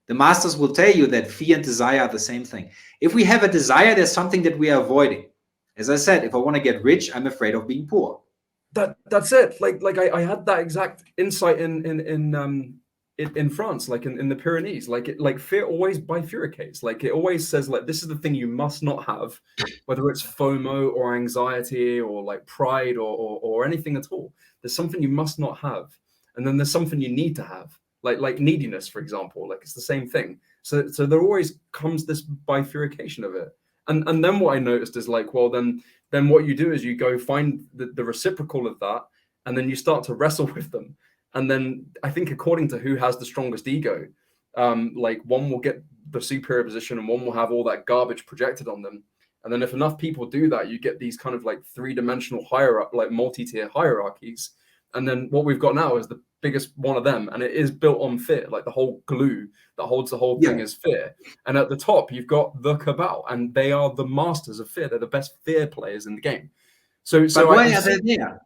The masters will tell you that fear and desire are the same thing. If we have a desire, there's something that we are avoiding. As I said, if I want to get rich, I'm afraid of being poor. That's it. Like I had that exact insight in France, like in the Pyrenees. Like fear always bifurcates. Like it always says like this is the thing you must not have, whether it's FOMO or anxiety or like pride or anything at all. There's something you must not have, and then there's something you need to have, like neediness, for example. Like it's the same thing. So there always comes this bifurcation of it. And then what I noticed is like, well, then what you do is you go find the reciprocal of that, and then you start to wrestle with them. And then I think according to who has the strongest ego, like one will get the superior position and one will have all that garbage projected on them. And then if enough people do that, you get these kind of like three-dimensional like multi-tier hierarchies. And then what we've got now is the biggest one of them, and it is built on fear. Like the whole glue that holds the whole thing is fear. And at the top, you've got the Cabal, and they are the masters of fear. They're the best fear players in the game. So why are they there?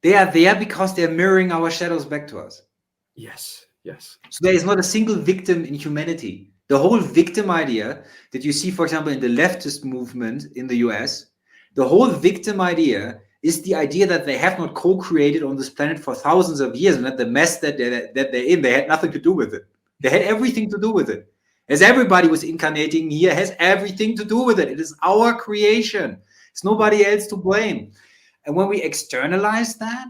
They are there because they're mirroring our shadows back to us. Yes. So there is not a single victim in humanity. The whole victim idea that you see, for example, in the leftist movement in the US, the whole victim idea is the idea that they have not co-created on this planet for thousands of years, and that the mess that they're in, they had nothing to do with it. They had everything to do with it. As everybody was incarnating here, has everything to do with it. It is our creation. It's nobody else to blame. And when we externalize that,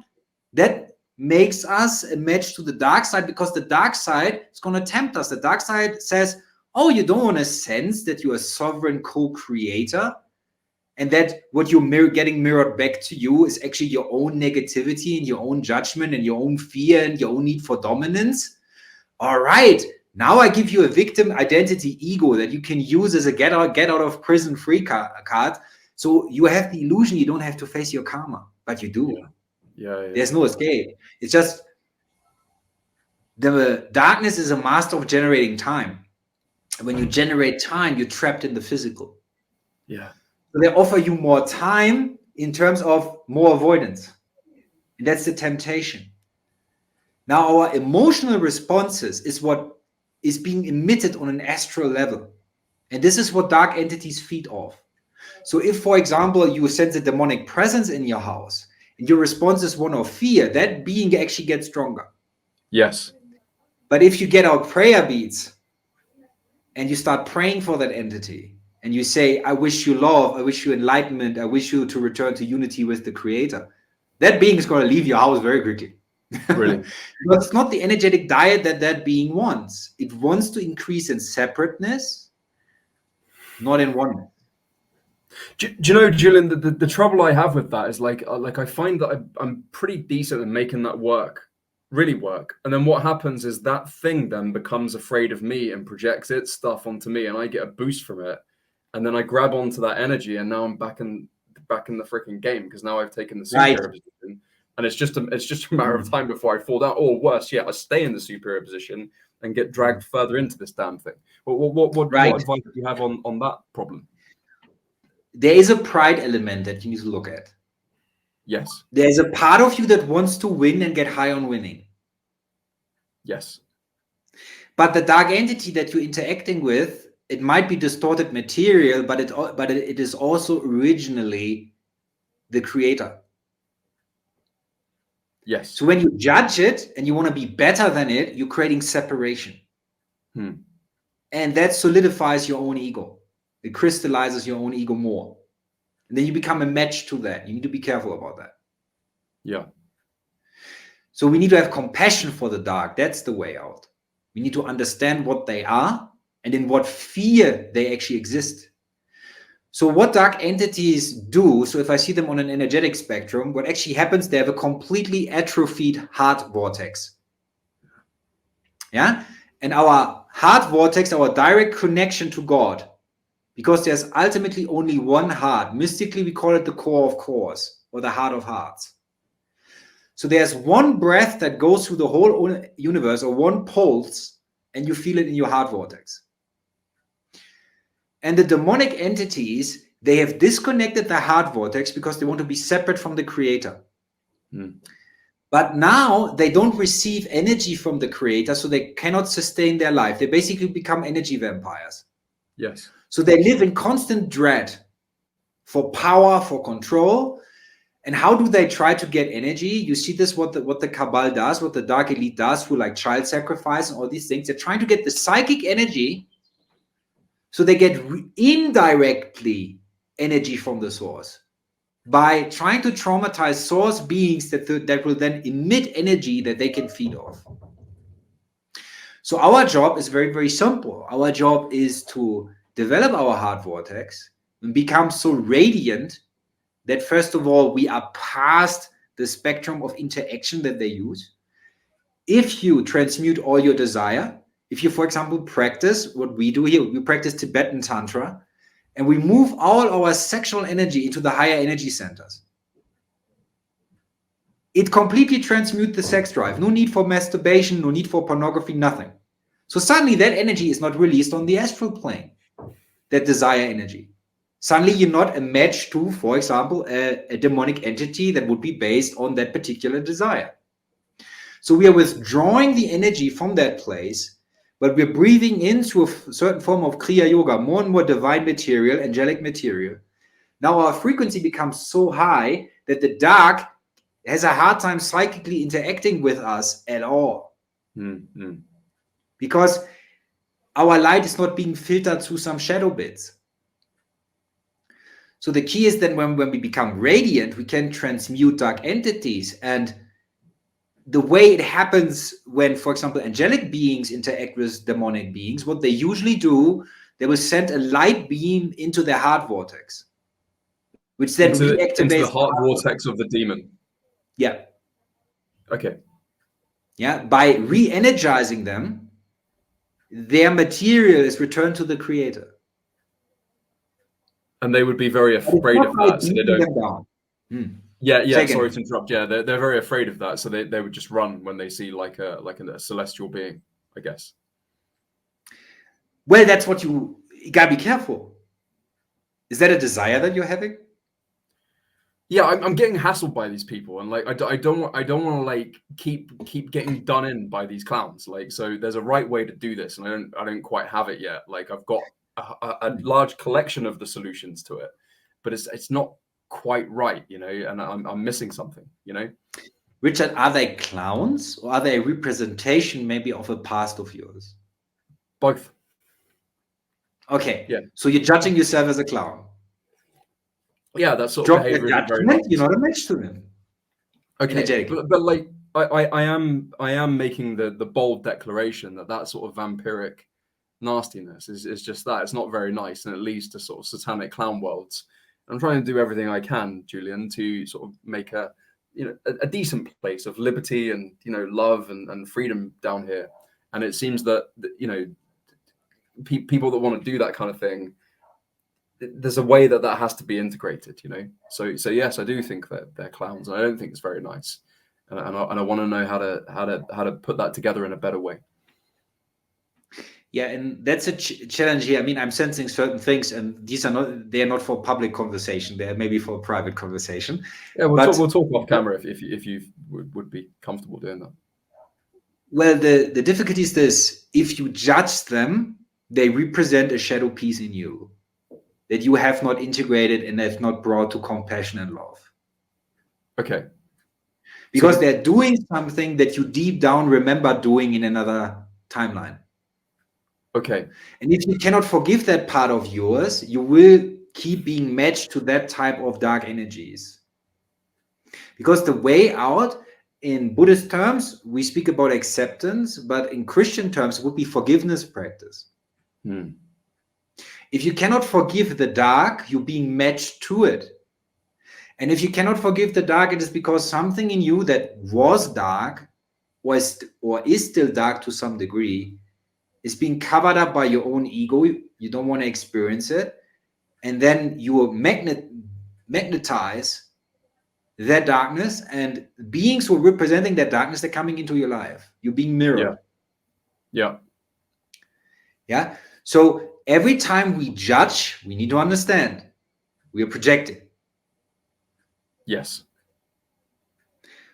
that makes us a match to the dark side, because the dark side is going to tempt us. The dark side says, oh, you don't want to sense that you're a sovereign co-creator, and that what you're getting mirrored back to you is actually your own negativity and your own judgment and your own fear and your own need for dominance. All right, now I give you a victim identity ego that you can use as a get out of prison free card. So you have the illusion you don't have to face your karma, but you do. Yeah. There's no escape. It's just the darkness is a master of generating time. When you generate time, you're trapped in the physical. Yeah. So they offer you more time in terms of more avoidance. And that's the temptation. Now, our emotional responses is what is being emitted on an astral level. And this is what dark entities feed off. So if, for example, you sense a demonic presence in your house and your response is one of fear, that being actually gets stronger. Yes. But if you get out prayer beads and you start praying for that entity and you say, I wish you love, I wish you enlightenment, I wish you to return to unity with the creator, that being is going to leave your house very quickly. Really? But it's not the energetic diet that being wants. It wants to increase in separateness, not in oneness. Do you know, Julian, the trouble I have with that is like I find that I'm pretty decent at making that really work. And then what happens is that thing then becomes afraid of me and projects its stuff onto me, and I get a boost from it. And then I grab onto that energy, and now I'm back in the freaking game, because now I've taken the superior position. And it's just a matter of time before I fall down. Or worse, I stay in the superior position and get dragged further into this damn thing. What advice do you have on that problem? There is a pride element that you need to look at. Yes. There's a part of you that wants to win and get high on winning. Yes. But the dark entity that you're interacting with, it might be distorted material, but it is also originally the creator. Yes. So when you judge it and you want to be better than it, you're creating separation. And that solidifies your own ego. It crystallizes your own ego more. And then you become a match to that. You need to be careful about that. Yeah. So we need to have compassion for the dark. That's the way out. We need to understand what they are and in what fear they actually exist. So what dark entities do, so if I see them on an energetic spectrum, what actually happens, they have a completely atrophied heart vortex. Yeah? And our heart vortex, our direct connection to God, because there's ultimately only one heart. Mystically, we call it the core of cores, or the heart of hearts. So there's one breath that goes through the whole universe, or one pulse, and you feel it in your heart vortex. And the demonic entities, they have disconnected the heart vortex because they want to be separate from the creator. But now they don't receive energy from the creator, so they cannot sustain their life. They basically become energy vampires. Yes. So they live in constant dread for power, for control. And how do they try to get energy? You see this, what the Cabal does, what the Dark Elite does through like child sacrifice and all these things. They're trying to get the psychic energy, so they get indirectly energy from the source by trying to traumatize source beings that will then emit energy that they can feed off. So our job is very, very simple. Our job is to develop our heart vortex and become so radiant that, first of all, we are past the spectrum of interaction that they use. If you transmute all your desire, if you, for example, practice what we do here, we practice Tibetan Tantra, and we move all our sexual energy into the higher energy centers, it completely transmutes the sex drive. No need for masturbation, no need for pornography, nothing. So suddenly that energy is not released on the astral plane, that desire energy. Suddenly you're not a match to, for example, a demonic entity that would be based on that particular desire. So we are withdrawing the energy from that place, but we're breathing into a certain form of Kriya Yoga, more and more divine material, angelic material. Now our frequency becomes so high that the dark has a hard time psychically interacting with us at all. Because our light is not being filtered through some shadow bits. So the key is then when we become radiant, we can transmute dark entities. And the way it happens when, for example, angelic beings interact with demonic beings, what they usually do, they will send a light beam into their heart vortex, which then reactivates into the heart vortex of the demon. Yeah. Okay. Yeah. By re-energizing them, their material is returned to the creator. And they would be very afraid of that, so they don't. Yeah. Sorry to interrupt. Yeah, they're very afraid of that, so they would just run when they see like a celestial being, I guess. Well, that's what you gotta be careful. Is that a desire that you're having? Yeah, I'm getting hassled by these people, and like I don't want to like keep getting done in by these clowns. Like, so there's a right way to do this, and I don't quite have it yet. Like, I've got a large collection of the solutions to it, but it's not quite right, you know, and I'm missing something, you know. Richard, are they clowns, or are they a representation maybe of a past of yours? Both. Okay. Yeah. So you're judging yourself as a clown. Yeah, that sort Drop of behavior that is very judgment. nice. You're not a match to them. Okay, but like I am making the bold declaration that sort of vampiric nastiness is just that. It's not very nice, and it leads to sort of satanic clown worlds. I'm trying to do everything I can, Julian, to sort of make a decent place of liberty and, you know, love and freedom down here. And it seems that, you know, people that want to do that kind of thing, there's a way that has to be integrated, you know. So yes, I do think that they're clowns, and I don't think it's very nice, and I want to know how to put that together in a better way. Yeah, and that's a challenge here. I mean, I'm sensing certain things, and they are not for public conversation. They're maybe for private conversation. Yeah, But we'll talk off camera if you would be comfortable doing that. well, the difficulty is this: if you judge them, they represent a shadow piece in you that you have not integrated and have not brought to compassion and love. Okay. Because they're doing something that you deep down remember doing in another timeline. Okay. And if you cannot forgive that part of yours, you will keep being matched to that type of dark energies. Because the way out, in Buddhist terms, we speak about acceptance, but in Christian terms, would be forgiveness practice. If you cannot forgive the dark, you're being matched to it. And if you cannot forgive the dark, it is because something in you that was dark or is still dark to some degree is being covered up by your own ego. You don't want to experience it. And then you magnetize that darkness, and beings who are representing that darkness, they're coming into your life. You're being mirrored. Yeah. So every time we judge, we need to understand we are projecting. Yes.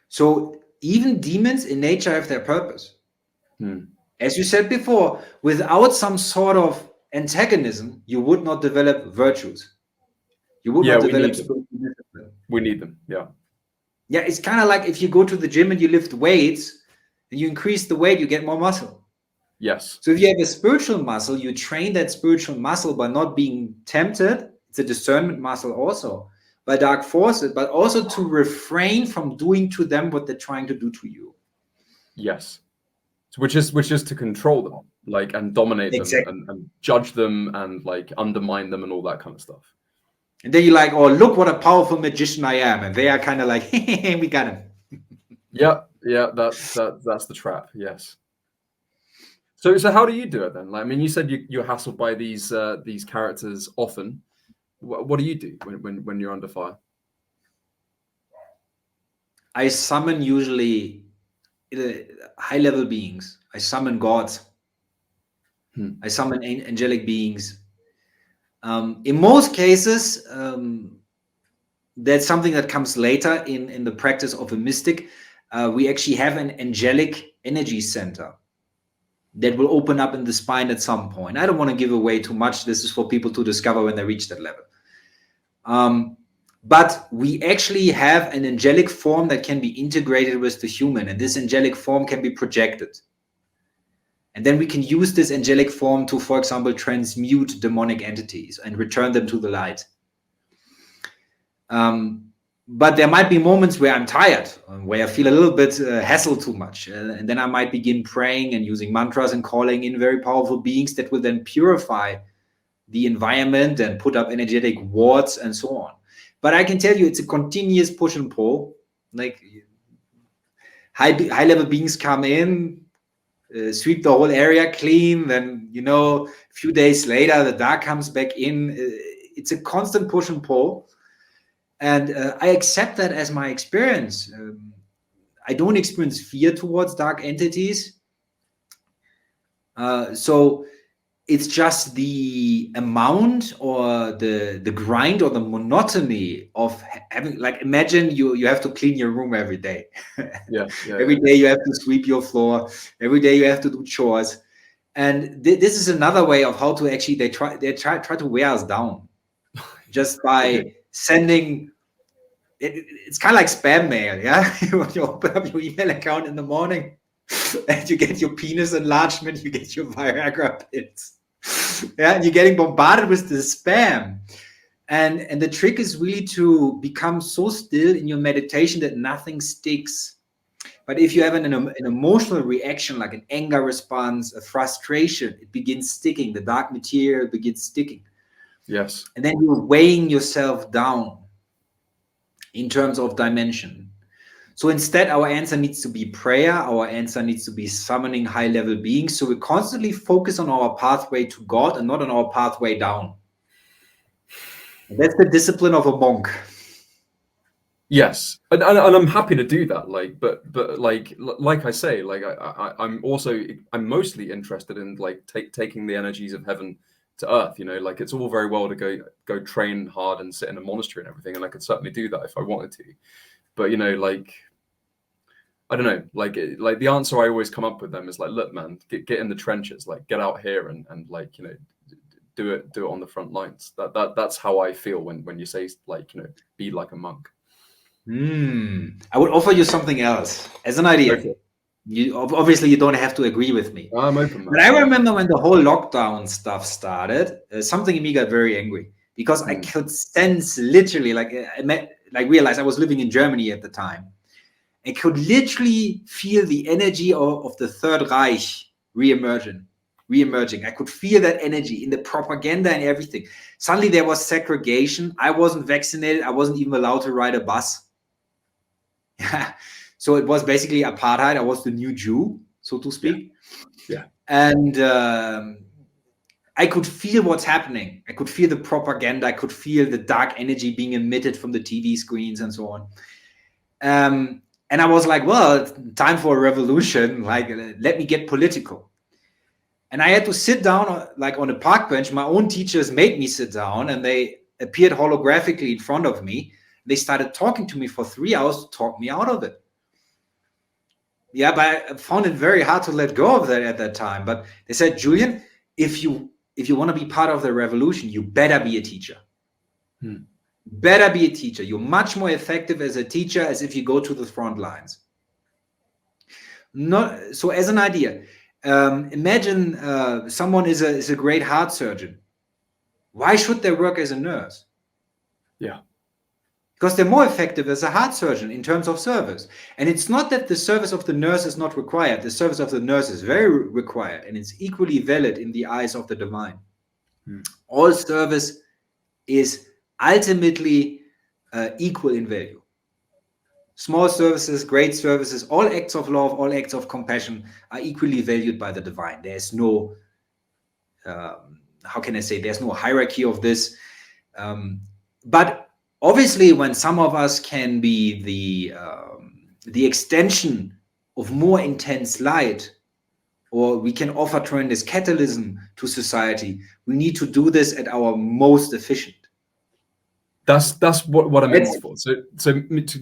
So even demons in nature have their purpose. As you said before, without some sort of antagonism, you would not develop virtues. You would not develop spiritual discipline. We need them. Yeah. Yeah, it's kind of like if you go to the gym and you lift weights and you increase the weight, you get more muscle. Yes. So if you have a spiritual muscle, you train that spiritual muscle by not being tempted. It's a discernment muscle also by dark forces, but also to refrain from doing to them what they're trying to do to you. Yes. Which is to control them, like, and dominate them and judge them and like undermine them and all that kind of stuff. And then you're like, oh, look what a powerful magician I am. And they are kind of like, hey, we got him. Yeah, that's the trap. Yes. So how do you do it then? Like, I mean, you said you're hassled by these characters often. What do you do when you're under fire? I summon usually high-level beings. I summon gods. I summon angelic beings. In most cases, that's something that comes later in the practice of a mystic. We actually have an angelic energy center that will open up in the spine at some point. I don't want to give away too much. This is for people to discover when they reach that level. But we actually have an angelic form that can be integrated with the human, and this angelic form can be projected. And then we can use this angelic form to, for example, transmute demonic entities and return them to the light. But there might be moments where I'm tired, where I feel a little bit hassled too much. And then I might begin praying and using mantras and calling in very powerful beings that will then purify the environment and put up energetic wards and so on. But I can tell you it's a continuous push and pull. Like high-level beings come in, sweep the whole area clean. Then, a few days later, the dark comes back in. It's a constant push and pull. And I accept that as my experience. I don't experience fear towards dark entities. So it's just the amount or the grind or the monotony of having, like, imagine you have to clean your room every day. Every day you have to sweep your floor. Every day you have to do chores. And this is another way of how to actually, they try to wear us down just by sending, it's kind of like spam mail, yeah? You open up your email account in the morning and you get your penis enlargement, you get your Viagra pills. Yeah, and you're getting bombarded with the spam. And the trick is really to become so still in your meditation that nothing sticks. But if you have an emotional reaction, like an anger response, a frustration, it begins sticking. The dark material begins sticking. Yes. And then you're weighing yourself down in terms of dimension. So instead, our answer needs to be prayer. Our answer needs to be summoning high-level beings. So we constantly focus on our pathway to God and not on our pathway down. And that's the discipline of a monk. Yes, and I'm happy to do that. But like I say, I'm also I'm mostly interested in like taking the energies of heaven to earth. You know, like it's all very well to go train hard and sit in a monastery and everything, and I could certainly do that if I wanted to. But you know, like I don't know, like the answer I always come up with them is like, look, man, get in the trenches, like get out here and like do it on the front lines. That's how I feel when you say like be like a monk. I would offer you something else as an idea. Okay. Obviously you don't have to agree with me. I'm open, man. But I remember when the whole lockdown stuff started, something in me got very angry because I could sense literally, like realize I was living in Germany at the time. I could literally feel the energy of the Third Reich re-emerging. I could feel that energy in the propaganda and everything. Suddenly there was segregation. I wasn't vaccinated. I wasn't even allowed to ride a bus. So it was basically apartheid. I was the new Jew, so to speak. Yeah. And I could feel what's happening. I could feel the propaganda. I could feel the dark energy being emitted from the TV screens and so on. And I was like, well, it's time for a revolution. Like, let me get political. And I had to sit down like on a park bench. My own teachers made me sit down, and they appeared holographically in front of me. They started talking to me for 3 hours to talk me out of it. Yeah, but I found it very hard to let go of that at that time. But they said, Julian, if you want to be part of the revolution, you better be a teacher. Better be a teacher. You're much more effective as a teacher as if you go to the front lines. So as an idea, imagine someone is a great heart surgeon. Why should they work as a nurse? Yeah. Because they're more effective as a heart surgeon in terms of service. And it's not that the service of the nurse is not required. The service of the nurse is very required, and it's equally valid in the eyes of the divine. All service is ultimately equal in value. Small services, great services, all acts of love, all acts of compassion are equally valued by the divine. There's no, how can I say, there's no hierarchy of this. But obviously, when some of us can be the extension of more intense light, or we can offer tremendous catalysm to society, we need to do this at our most efficient. That's what I'm in for. So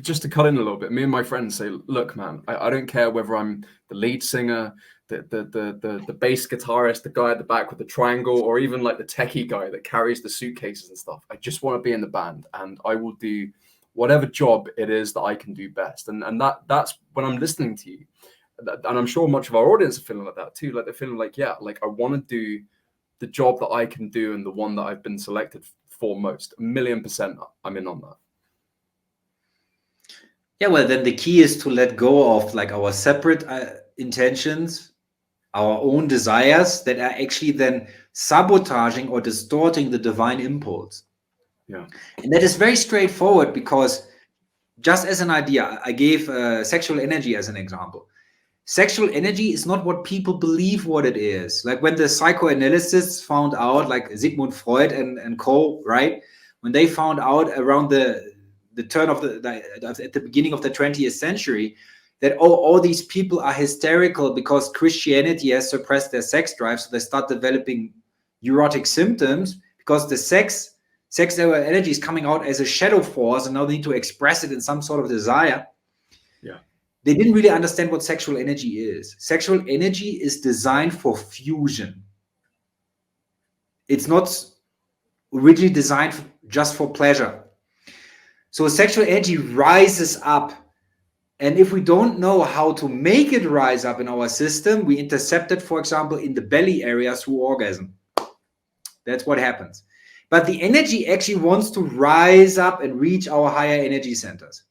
just to cut in a little bit, me and my friends say, look, man, I don't care whether I'm the lead singer, the bass guitarist, the guy at the back with the triangle, or even like the techie guy that carries the suitcases and stuff. I just want to be in the band, and I will do whatever job it is that I can do best. And that's when I'm listening to you, and I'm sure much of our audience are feeling like that too. Like they're feeling like, yeah, like I want to do the job that I can do and the one that I've been selected for most. 1,000,000% I'm in on that. Yeah, well, then the key is to let go of like our separate intentions, our own desires that are actually then sabotaging or distorting the divine impulse. Yeah. And that is very straightforward, because just as an idea, I gave sexual energy as an example. Sexual energy is not what people believe what it is. Like when the psychoanalysts found out, like Sigmund Freud and co, right? When they found out around the turn of at the beginning of the 20th century, that all these people are hysterical because Christianity has suppressed their sex drive, so they start developing neurotic symptoms because the sexual energy is coming out as a shadow force, and now they need to express it in some sort of desire. Yeah. They didn't really understand what sexual energy is. Sexual energy is designed for fusion. It's not originally designed just for pleasure. So sexual energy rises up. And if we don't know how to make it rise up in our system, we intercept it, for example, in the belly area through orgasm. That's what happens. But the energy actually wants to rise up and reach our higher energy centers,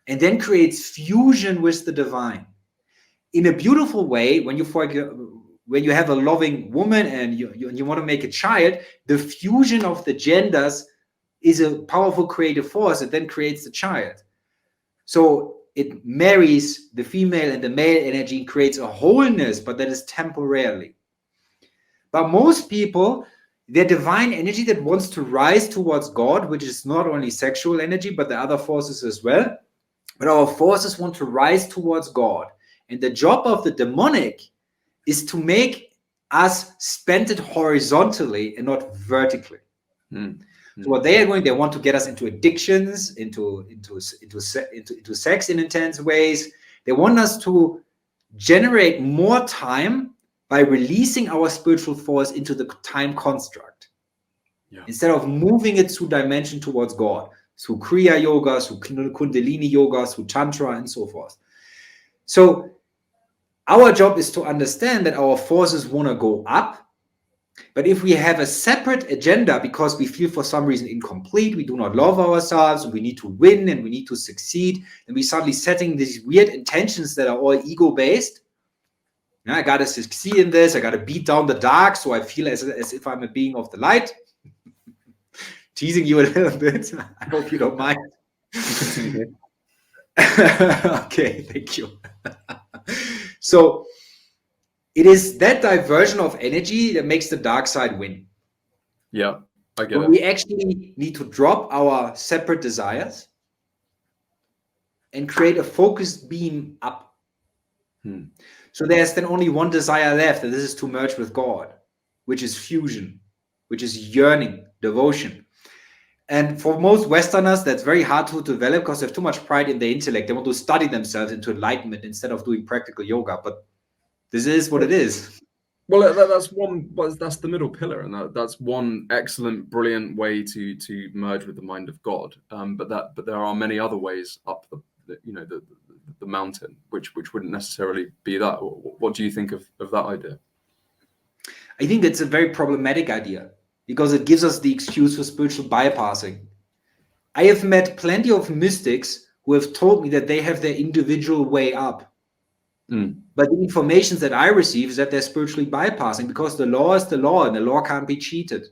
and then creates fusion with the divine in a beautiful way. When you have a loving woman and you want to make a child, the fusion of the genders is a powerful creative force that then creates the child. So it marries the female and the male energy and creates a wholeness, but that is temporarily. But most people, They're divine energy that wants to rise towards God, which is not only sexual energy, but the other forces as well. But our forces want to rise towards God. And the job of the demonic is to make us spend it horizontally and not vertically. So what they are doing, they want to get us into addictions, into sex in intense ways. They want us to generate more time by releasing our spiritual force into the time construct. Instead of moving it through dimension towards God, through Kriya Yoga, through Kundalini Yoga, through Tantra, and so forth. So our job is to understand that our forces want to go up. But if we have a separate agenda because we feel for some reason incomplete, we do not love ourselves, we need to win and we need to succeed, and we suddenly setting these weird intentions that are all ego-based. I got to succeed in this. I got to beat down the dark so I feel as if I'm a being of the light. Teasing you a little bit. I hope you don't mind. Okay, thank you. So it is that diversion of energy that makes the dark side win. Yeah, I get it. We actually need to drop our separate desires and create a focused beam up. So there's then only one desire left, and this is to merge with God, which is fusion, which is yearning, devotion. And for most Westerners, that's very hard to develop because they have too much pride in their intellect. They want to study themselves into enlightenment instead of doing practical yoga. But this is what it is. Well, that's the middle pillar, and that's one excellent, brilliant way to merge with the mind of God. But there are many other ways up the mountain, which wouldn't necessarily be that. What do you think of that idea? I think it's a very problematic idea because it gives us the excuse for spiritual bypassing. I have met plenty of mystics who have told me that they have their individual way up. But the information that I receive is that they're spiritually bypassing because the law is the law and the law can't be cheated.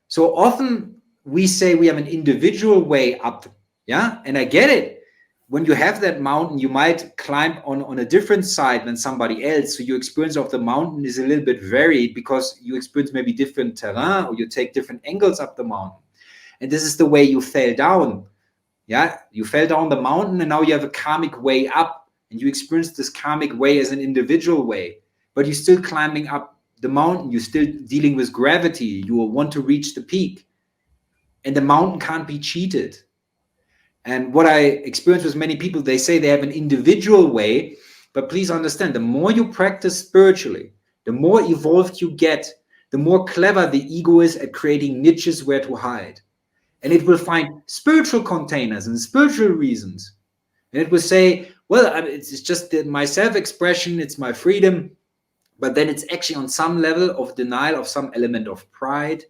So often we say we have an individual way up. Yeah, and I get it. When you have that mountain, you might climb on a different side than somebody else. So your experience of the mountain is a little bit varied because you experience maybe different terrain or you take different angles up the mountain. And this is the way you fell down. Yeah, you fell down the mountain and now you have a karmic way up. And you experience this karmic way as an individual way, but you're still climbing up the mountain. You're still dealing with gravity. You want to reach the peak. And the mountain can't be cheated. And what I experience with many people, they say they have an individual way, but please understand, the more you practice spiritually, the more evolved you get, the more clever the ego is at creating niches where to hide. And it will find spiritual containers and spiritual reasons. And it will say, well, it's just my self-expression, it's my freedom, but then it's actually on some level of denial of some element of pride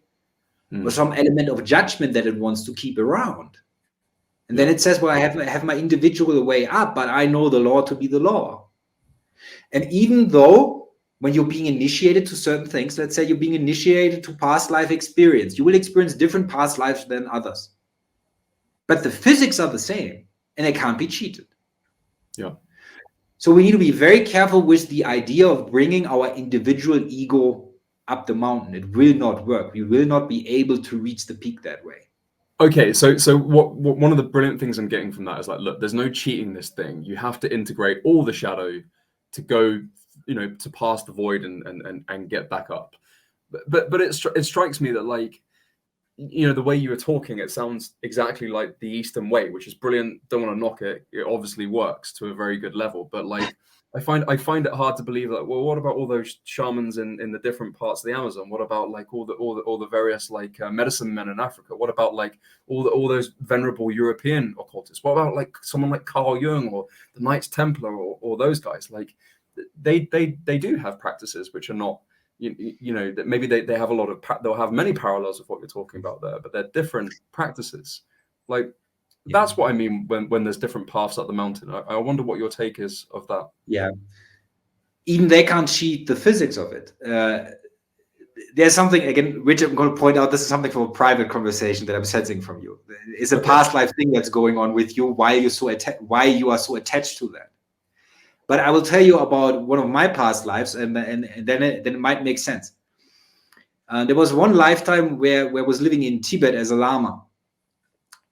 or some element of judgment that it wants to keep around. And then it says, well, I have my individual way up, but I know the law to be the law. And even though when you're being initiated to certain things, let's say you're being initiated to past life experience, you will experience different past lives than others. But the physics are the same and they can't be cheated. Yeah. So we need to be very careful with the idea of bringing our individual ego up the mountain. It will not work. We will not be able to reach the peak that way. Okay, so what one of the brilliant things I'm getting from that is like, look, there's no cheating this thing. You have to integrate all the shadow to go, to pass the void and get back up. But it strikes me that, like, the way you were talking, it sounds exactly like the Eastern way, which is brilliant. Don't want to knock it. It obviously works to a very good level, but like, I find it hard to believe that. Well, what about all those shamans in the different parts of the Amazon? What about like all the various like medicine men in Africa? What about like all those venerable European occultists? What about like someone like Carl Jung or the Knights Templar or those guys? Like they do have practices which are not. That maybe they have a lot of they'll have many parallels of what you're talking about there, but they're different practices. Like that's what I mean when there's different paths up the mountain. I wonder what your take is of that. Yeah, even they can't cheat the physics of it. There's something, again, which I'm going to point out. This is something from a private conversation that I'm sensing from you. It's a past life thing that's going on with you. Why you are so attached to that. But I will tell you about one of my past lives, and then it might make sense. There was one lifetime where I was living in Tibet as a Lama.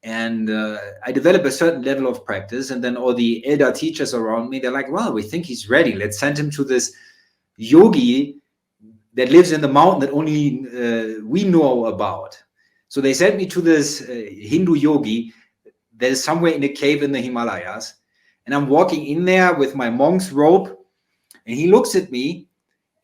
And I developed a certain level of practice. And then all the elder teachers around me, they're like, well, we think he's ready. Let's send him to this yogi that lives in the mountain that only we know about. So they sent me to this Hindu yogi that is somewhere in a cave in the Himalayas. And I'm walking in there with my monk's robe. And he looks at me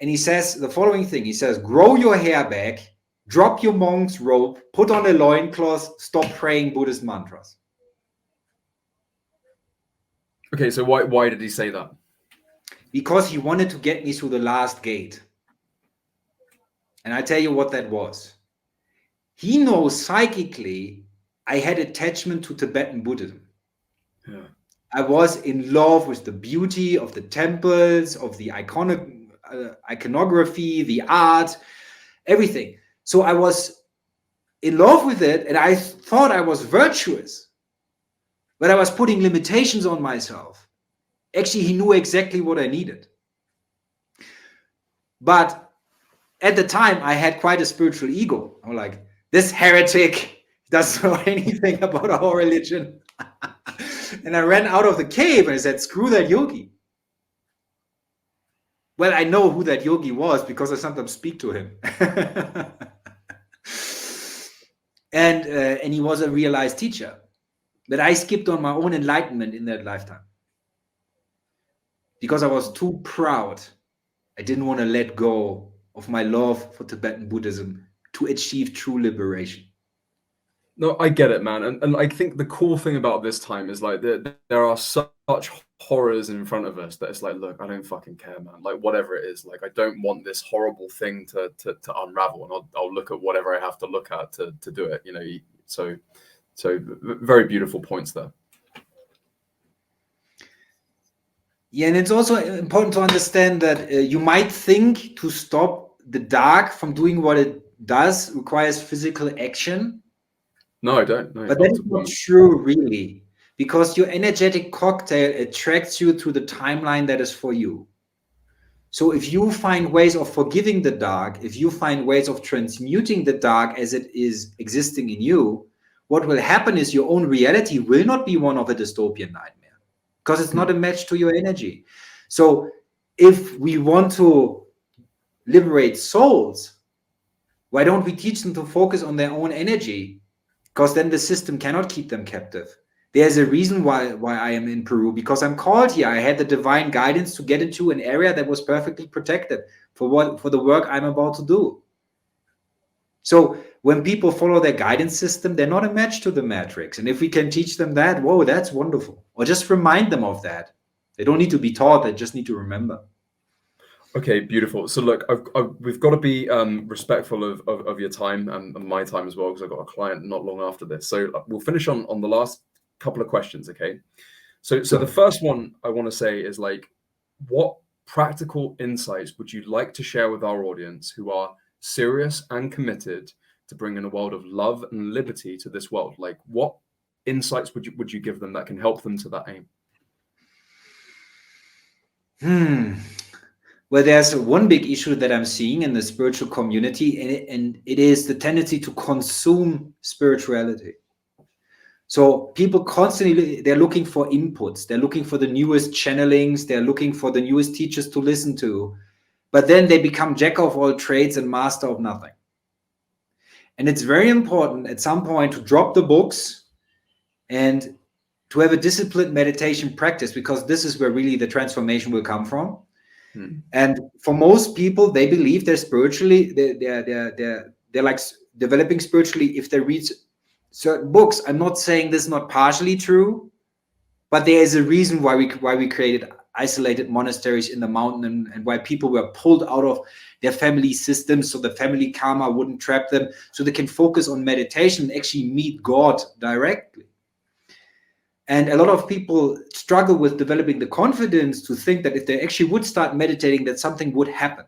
and he says the following thing. He says, grow your hair back, drop your monk's robe, put on a loincloth, stop praying Buddhist mantras. Okay, so why did he say that? Because he wanted to get me through the last gate. And I tell you what that was. He knows psychically I had attachment to Tibetan Buddhism. Yeah. I was in love with the beauty of the temples, of the iconography, the art, everything. So I was in love with it, and I thought I was virtuous, but I was putting limitations on myself. Actually, he knew exactly what I needed. But at the time, I had quite a spiritual ego. I'm like, this heretic doesn't know anything about our religion. And I ran out of the cave and I said, screw that yogi. Well, I know who that yogi was because I sometimes speak to him. And he was a realized teacher. But I skipped on my own enlightenment in that lifetime. Because I was too proud. I didn't want to let go of my love for Tibetan Buddhism to achieve true liberation. No, I get it, man. And I think the cool thing about this time is like there are such horrors in front of us that it's like, look, I don't fucking care, man. Like whatever it is, like I don't want this horrible thing to unravel, and I'll look at whatever I have to look at to do it. You know, so very beautiful points there. Yeah, and it's also important to understand that you might think to stop the dark from doing what it does requires physical action. No, I don't. No, but that is not true, really, because your energetic cocktail attracts you to the timeline that is for you. So if you find ways of forgiving the dark, if you find ways of transmuting the dark as it is existing in you, what will happen is your own reality will not be one of a dystopian nightmare because it's not a match to your energy. So if we want to liberate souls, why don't we teach them to focus on their own energy? Because then the system cannot keep them captive. There's a reason why I am in Peru, because I'm called here. I had the divine guidance to get into an area that was perfectly protected for the work I'm about to do. So when people follow their guidance system, they're not a match to the matrix. And if we can teach them that, whoa, that's wonderful. Or just remind them of that. They don't need to be taught, they just need to remember. Okay, beautiful. So look, we've got to be respectful of your time and my time as well, because I've got a client not long after this. So we'll finish on the last couple of questions, okay? So the first one I want to say is like, what practical insights would you like to share with our audience who are serious and committed to bringing a world of love and liberty to this world? Like, what insights would you give them that can help them to that aim? Well, there's one big issue that I'm seeing in the spiritual community, and it is the tendency to consume spirituality. So people constantly, they're looking for inputs. They're looking for the newest channelings. They're looking for the newest teachers to listen to. But then they become jack of all trades and master of nothing. And it's very important at some point to drop the books and to have a disciplined meditation practice, because this is where really the transformation will come from. And for most people, they believe they're spiritually, they're like developing spiritually if they read certain books. I'm not saying this is not partially true, but there is a reason why we created isolated monasteries in the mountain, and why people were pulled out of their family systems so the family karma wouldn't trap them, so they can focus on meditation and actually meet God directly. And a lot of people struggle with developing the confidence to think that if they actually would start meditating, that something would happen.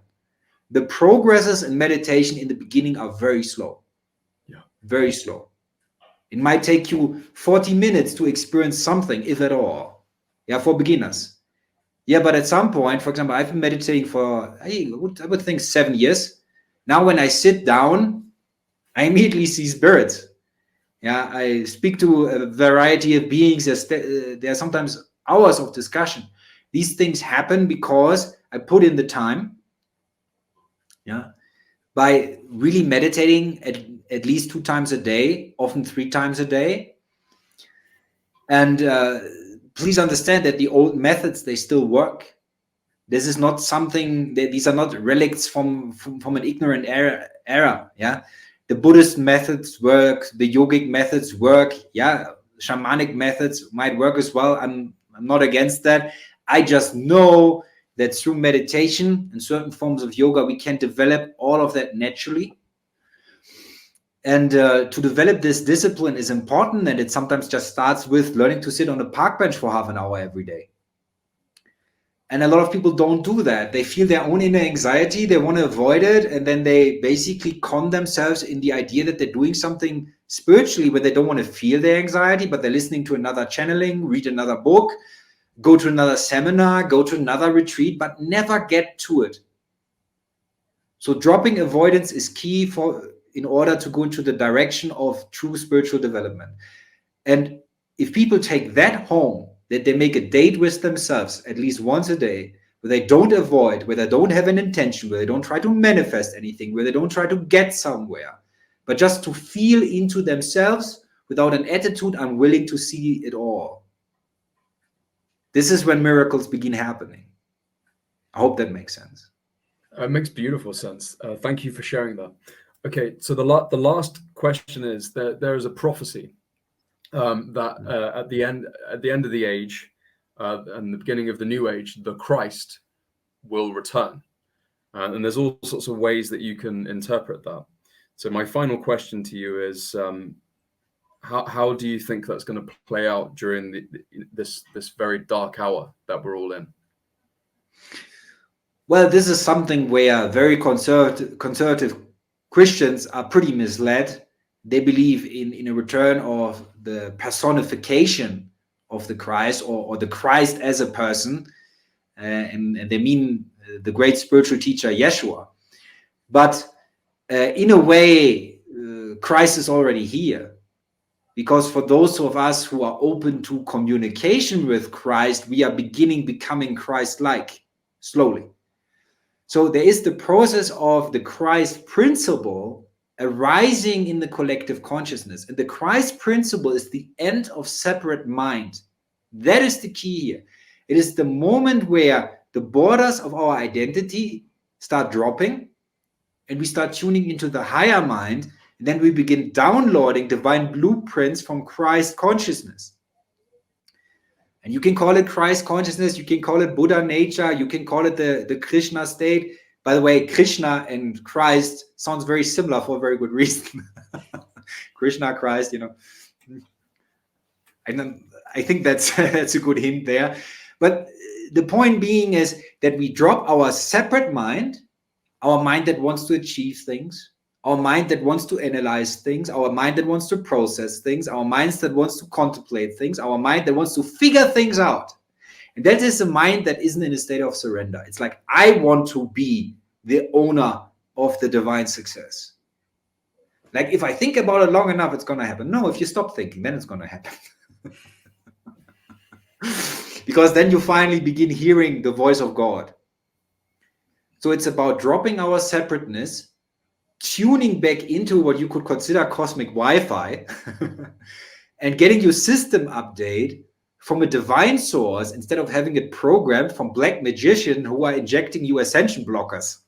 The progresses in meditation in the beginning are very slow. Yeah, very slow. It might take you 40 minutes to experience something, if at all. Yeah, for beginners. Yeah, but at some point, for example, I've been meditating for, I would think 7 years. Now, when I sit down, I immediately see spirits. Yeah, I speak to a variety of beings. There are sometimes hours of discussion. These things happen because I put in the time. Yeah, by really meditating at least 2 times a day, often 3 times a day. And please understand that the old methods, they still work. This is not something that these are not relics from an ignorant era. Yeah, the Buddhist methods work, the yogic methods work. Yeah, shamanic methods might work as well. I'm not against that. I just know that through meditation and certain forms of yoga, we can develop all of that naturally. And to develop this discipline is important, and it sometimes just starts with learning to sit on a park bench for half an hour every day. And a lot of people don't do that. They feel their own inner anxiety, they want to avoid it, and then they basically con themselves in the idea that they're doing something spiritually where they don't want to feel their anxiety, but they're listening to another channeling, read another book, go to another seminar, go to another retreat, but never get to it. So dropping avoidance is key in order to go into the direction of true spiritual development. And if people take that home, that they make a date with themselves at least once a day, where they don't avoid, where they don't have an intention, where they don't try to manifest anything, where they don't try to get somewhere, but just to feel into themselves without an attitude, I'm willing to see it all. This is when miracles begin happening. I hope that makes sense. It makes beautiful sense. Thank you for sharing that. Okay, so the last question is that there is a prophecy that at the end of the age and the beginning of the new age, the Christ will return, and there's all sorts of ways that you can interpret that. So my final question to you is, how do you think that's going to play out during this very dark hour that we're all in? Well, this is something where very conservative Christians are pretty misled. They believe in a return of the personification of the Christ, or the Christ as a person, and they mean the great spiritual teacher Yeshua. But in a way, Christ is already here, because for those of us who are open to communication with Christ, we are becoming Christ-like slowly. So there is the process of the Christ principle arising in the collective consciousness. And the Christ principle is the end of separate mind. That is the key here. It is the moment where the borders of our identity start dropping and we start tuning into the higher mind. And then we begin downloading divine blueprints from Christ consciousness. And you can call it Christ consciousness, you can call it Buddha nature, you can call it the Krishna state. By the way, Krishna and Christ sounds very similar for a very good reason. Krishna, Christ, I think that's a good hint there. But the point being is that we drop our separate mind, our mind that wants to achieve things, our mind that wants to analyze things, our mind that wants to process things, our minds that wants to contemplate things, our mind that wants to figure things out. And that is a mind that isn't in a state of surrender. It's like, I want to be the owner of the divine success. Like, if I think about it long enough, it's going to happen. No, if you stop thinking, then it's going to happen. Because then you finally begin hearing the voice of God. So it's about dropping our separateness, tuning back into what you could consider cosmic Wi-Fi, and getting your system update from a divine source instead of having it programmed from black magicians who are injecting you ascension blockers.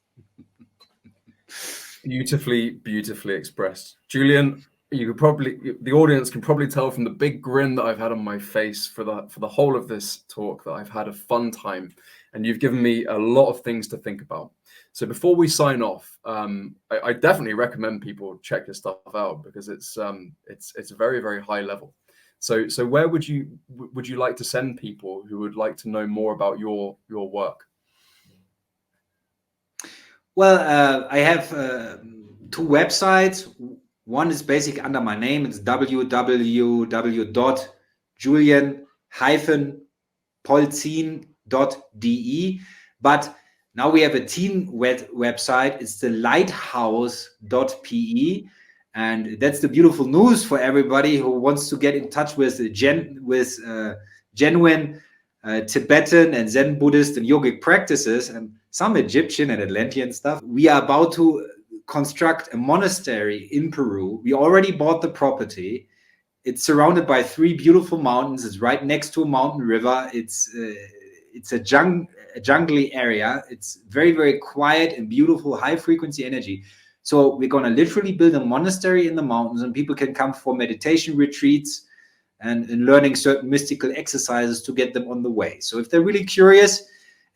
Beautifully expressed, Julian. The audience can probably tell from the big grin that I've had on my face for the whole of this talk that I've had a fun time, and you've given me a lot of things to think about. So before we sign off, I definitely recommend people check your stuff out, because it's very, very high level. So where would you like to send people who would like to know more about your work? Well, I have 2 websites. One is basically under my name. It's www.julian-polzin.de. But Now we have a team website. It's the lighthouse.pe. And that's the beautiful news for everybody who wants to get in touch with genuine Tibetan and Zen Buddhist and yogic practices, and some Egyptian and Atlantean stuff. We are about to construct a monastery in Peru. We already bought the property. It's surrounded by 3 beautiful mountains. It's right next to a mountain river. It's a jungly area. It's very, very quiet and beautiful, high frequency energy. So we're going to literally build a monastery in the mountains, and people can come for meditation retreats and learning certain mystical exercises to get them on the way. So if they're really curious,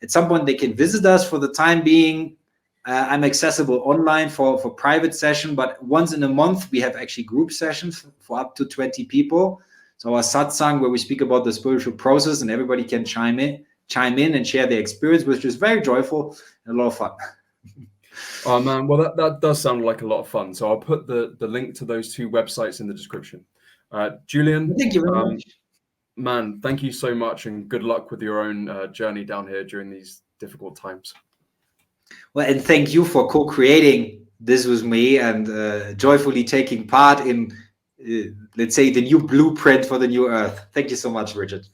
at some point they can visit us. For the time being, I'm accessible online for private session, but once in a month we have actually group sessions for up to 20 people. So our satsang, where we speak about the spiritual process, and everybody can chime in and share their experience, which is very joyful and a lot of fun. Oh man, well that does sound like a lot of fun. So I'll put the link to those 2 websites in the description. Julian, Thank you very much. Man, thank you so much, and good luck with your own journey down here during these difficult times. Well, and thank you for co-creating this with me and joyfully taking part in, let's say, the new blueprint for the new Earth. Thank you so much, Richard.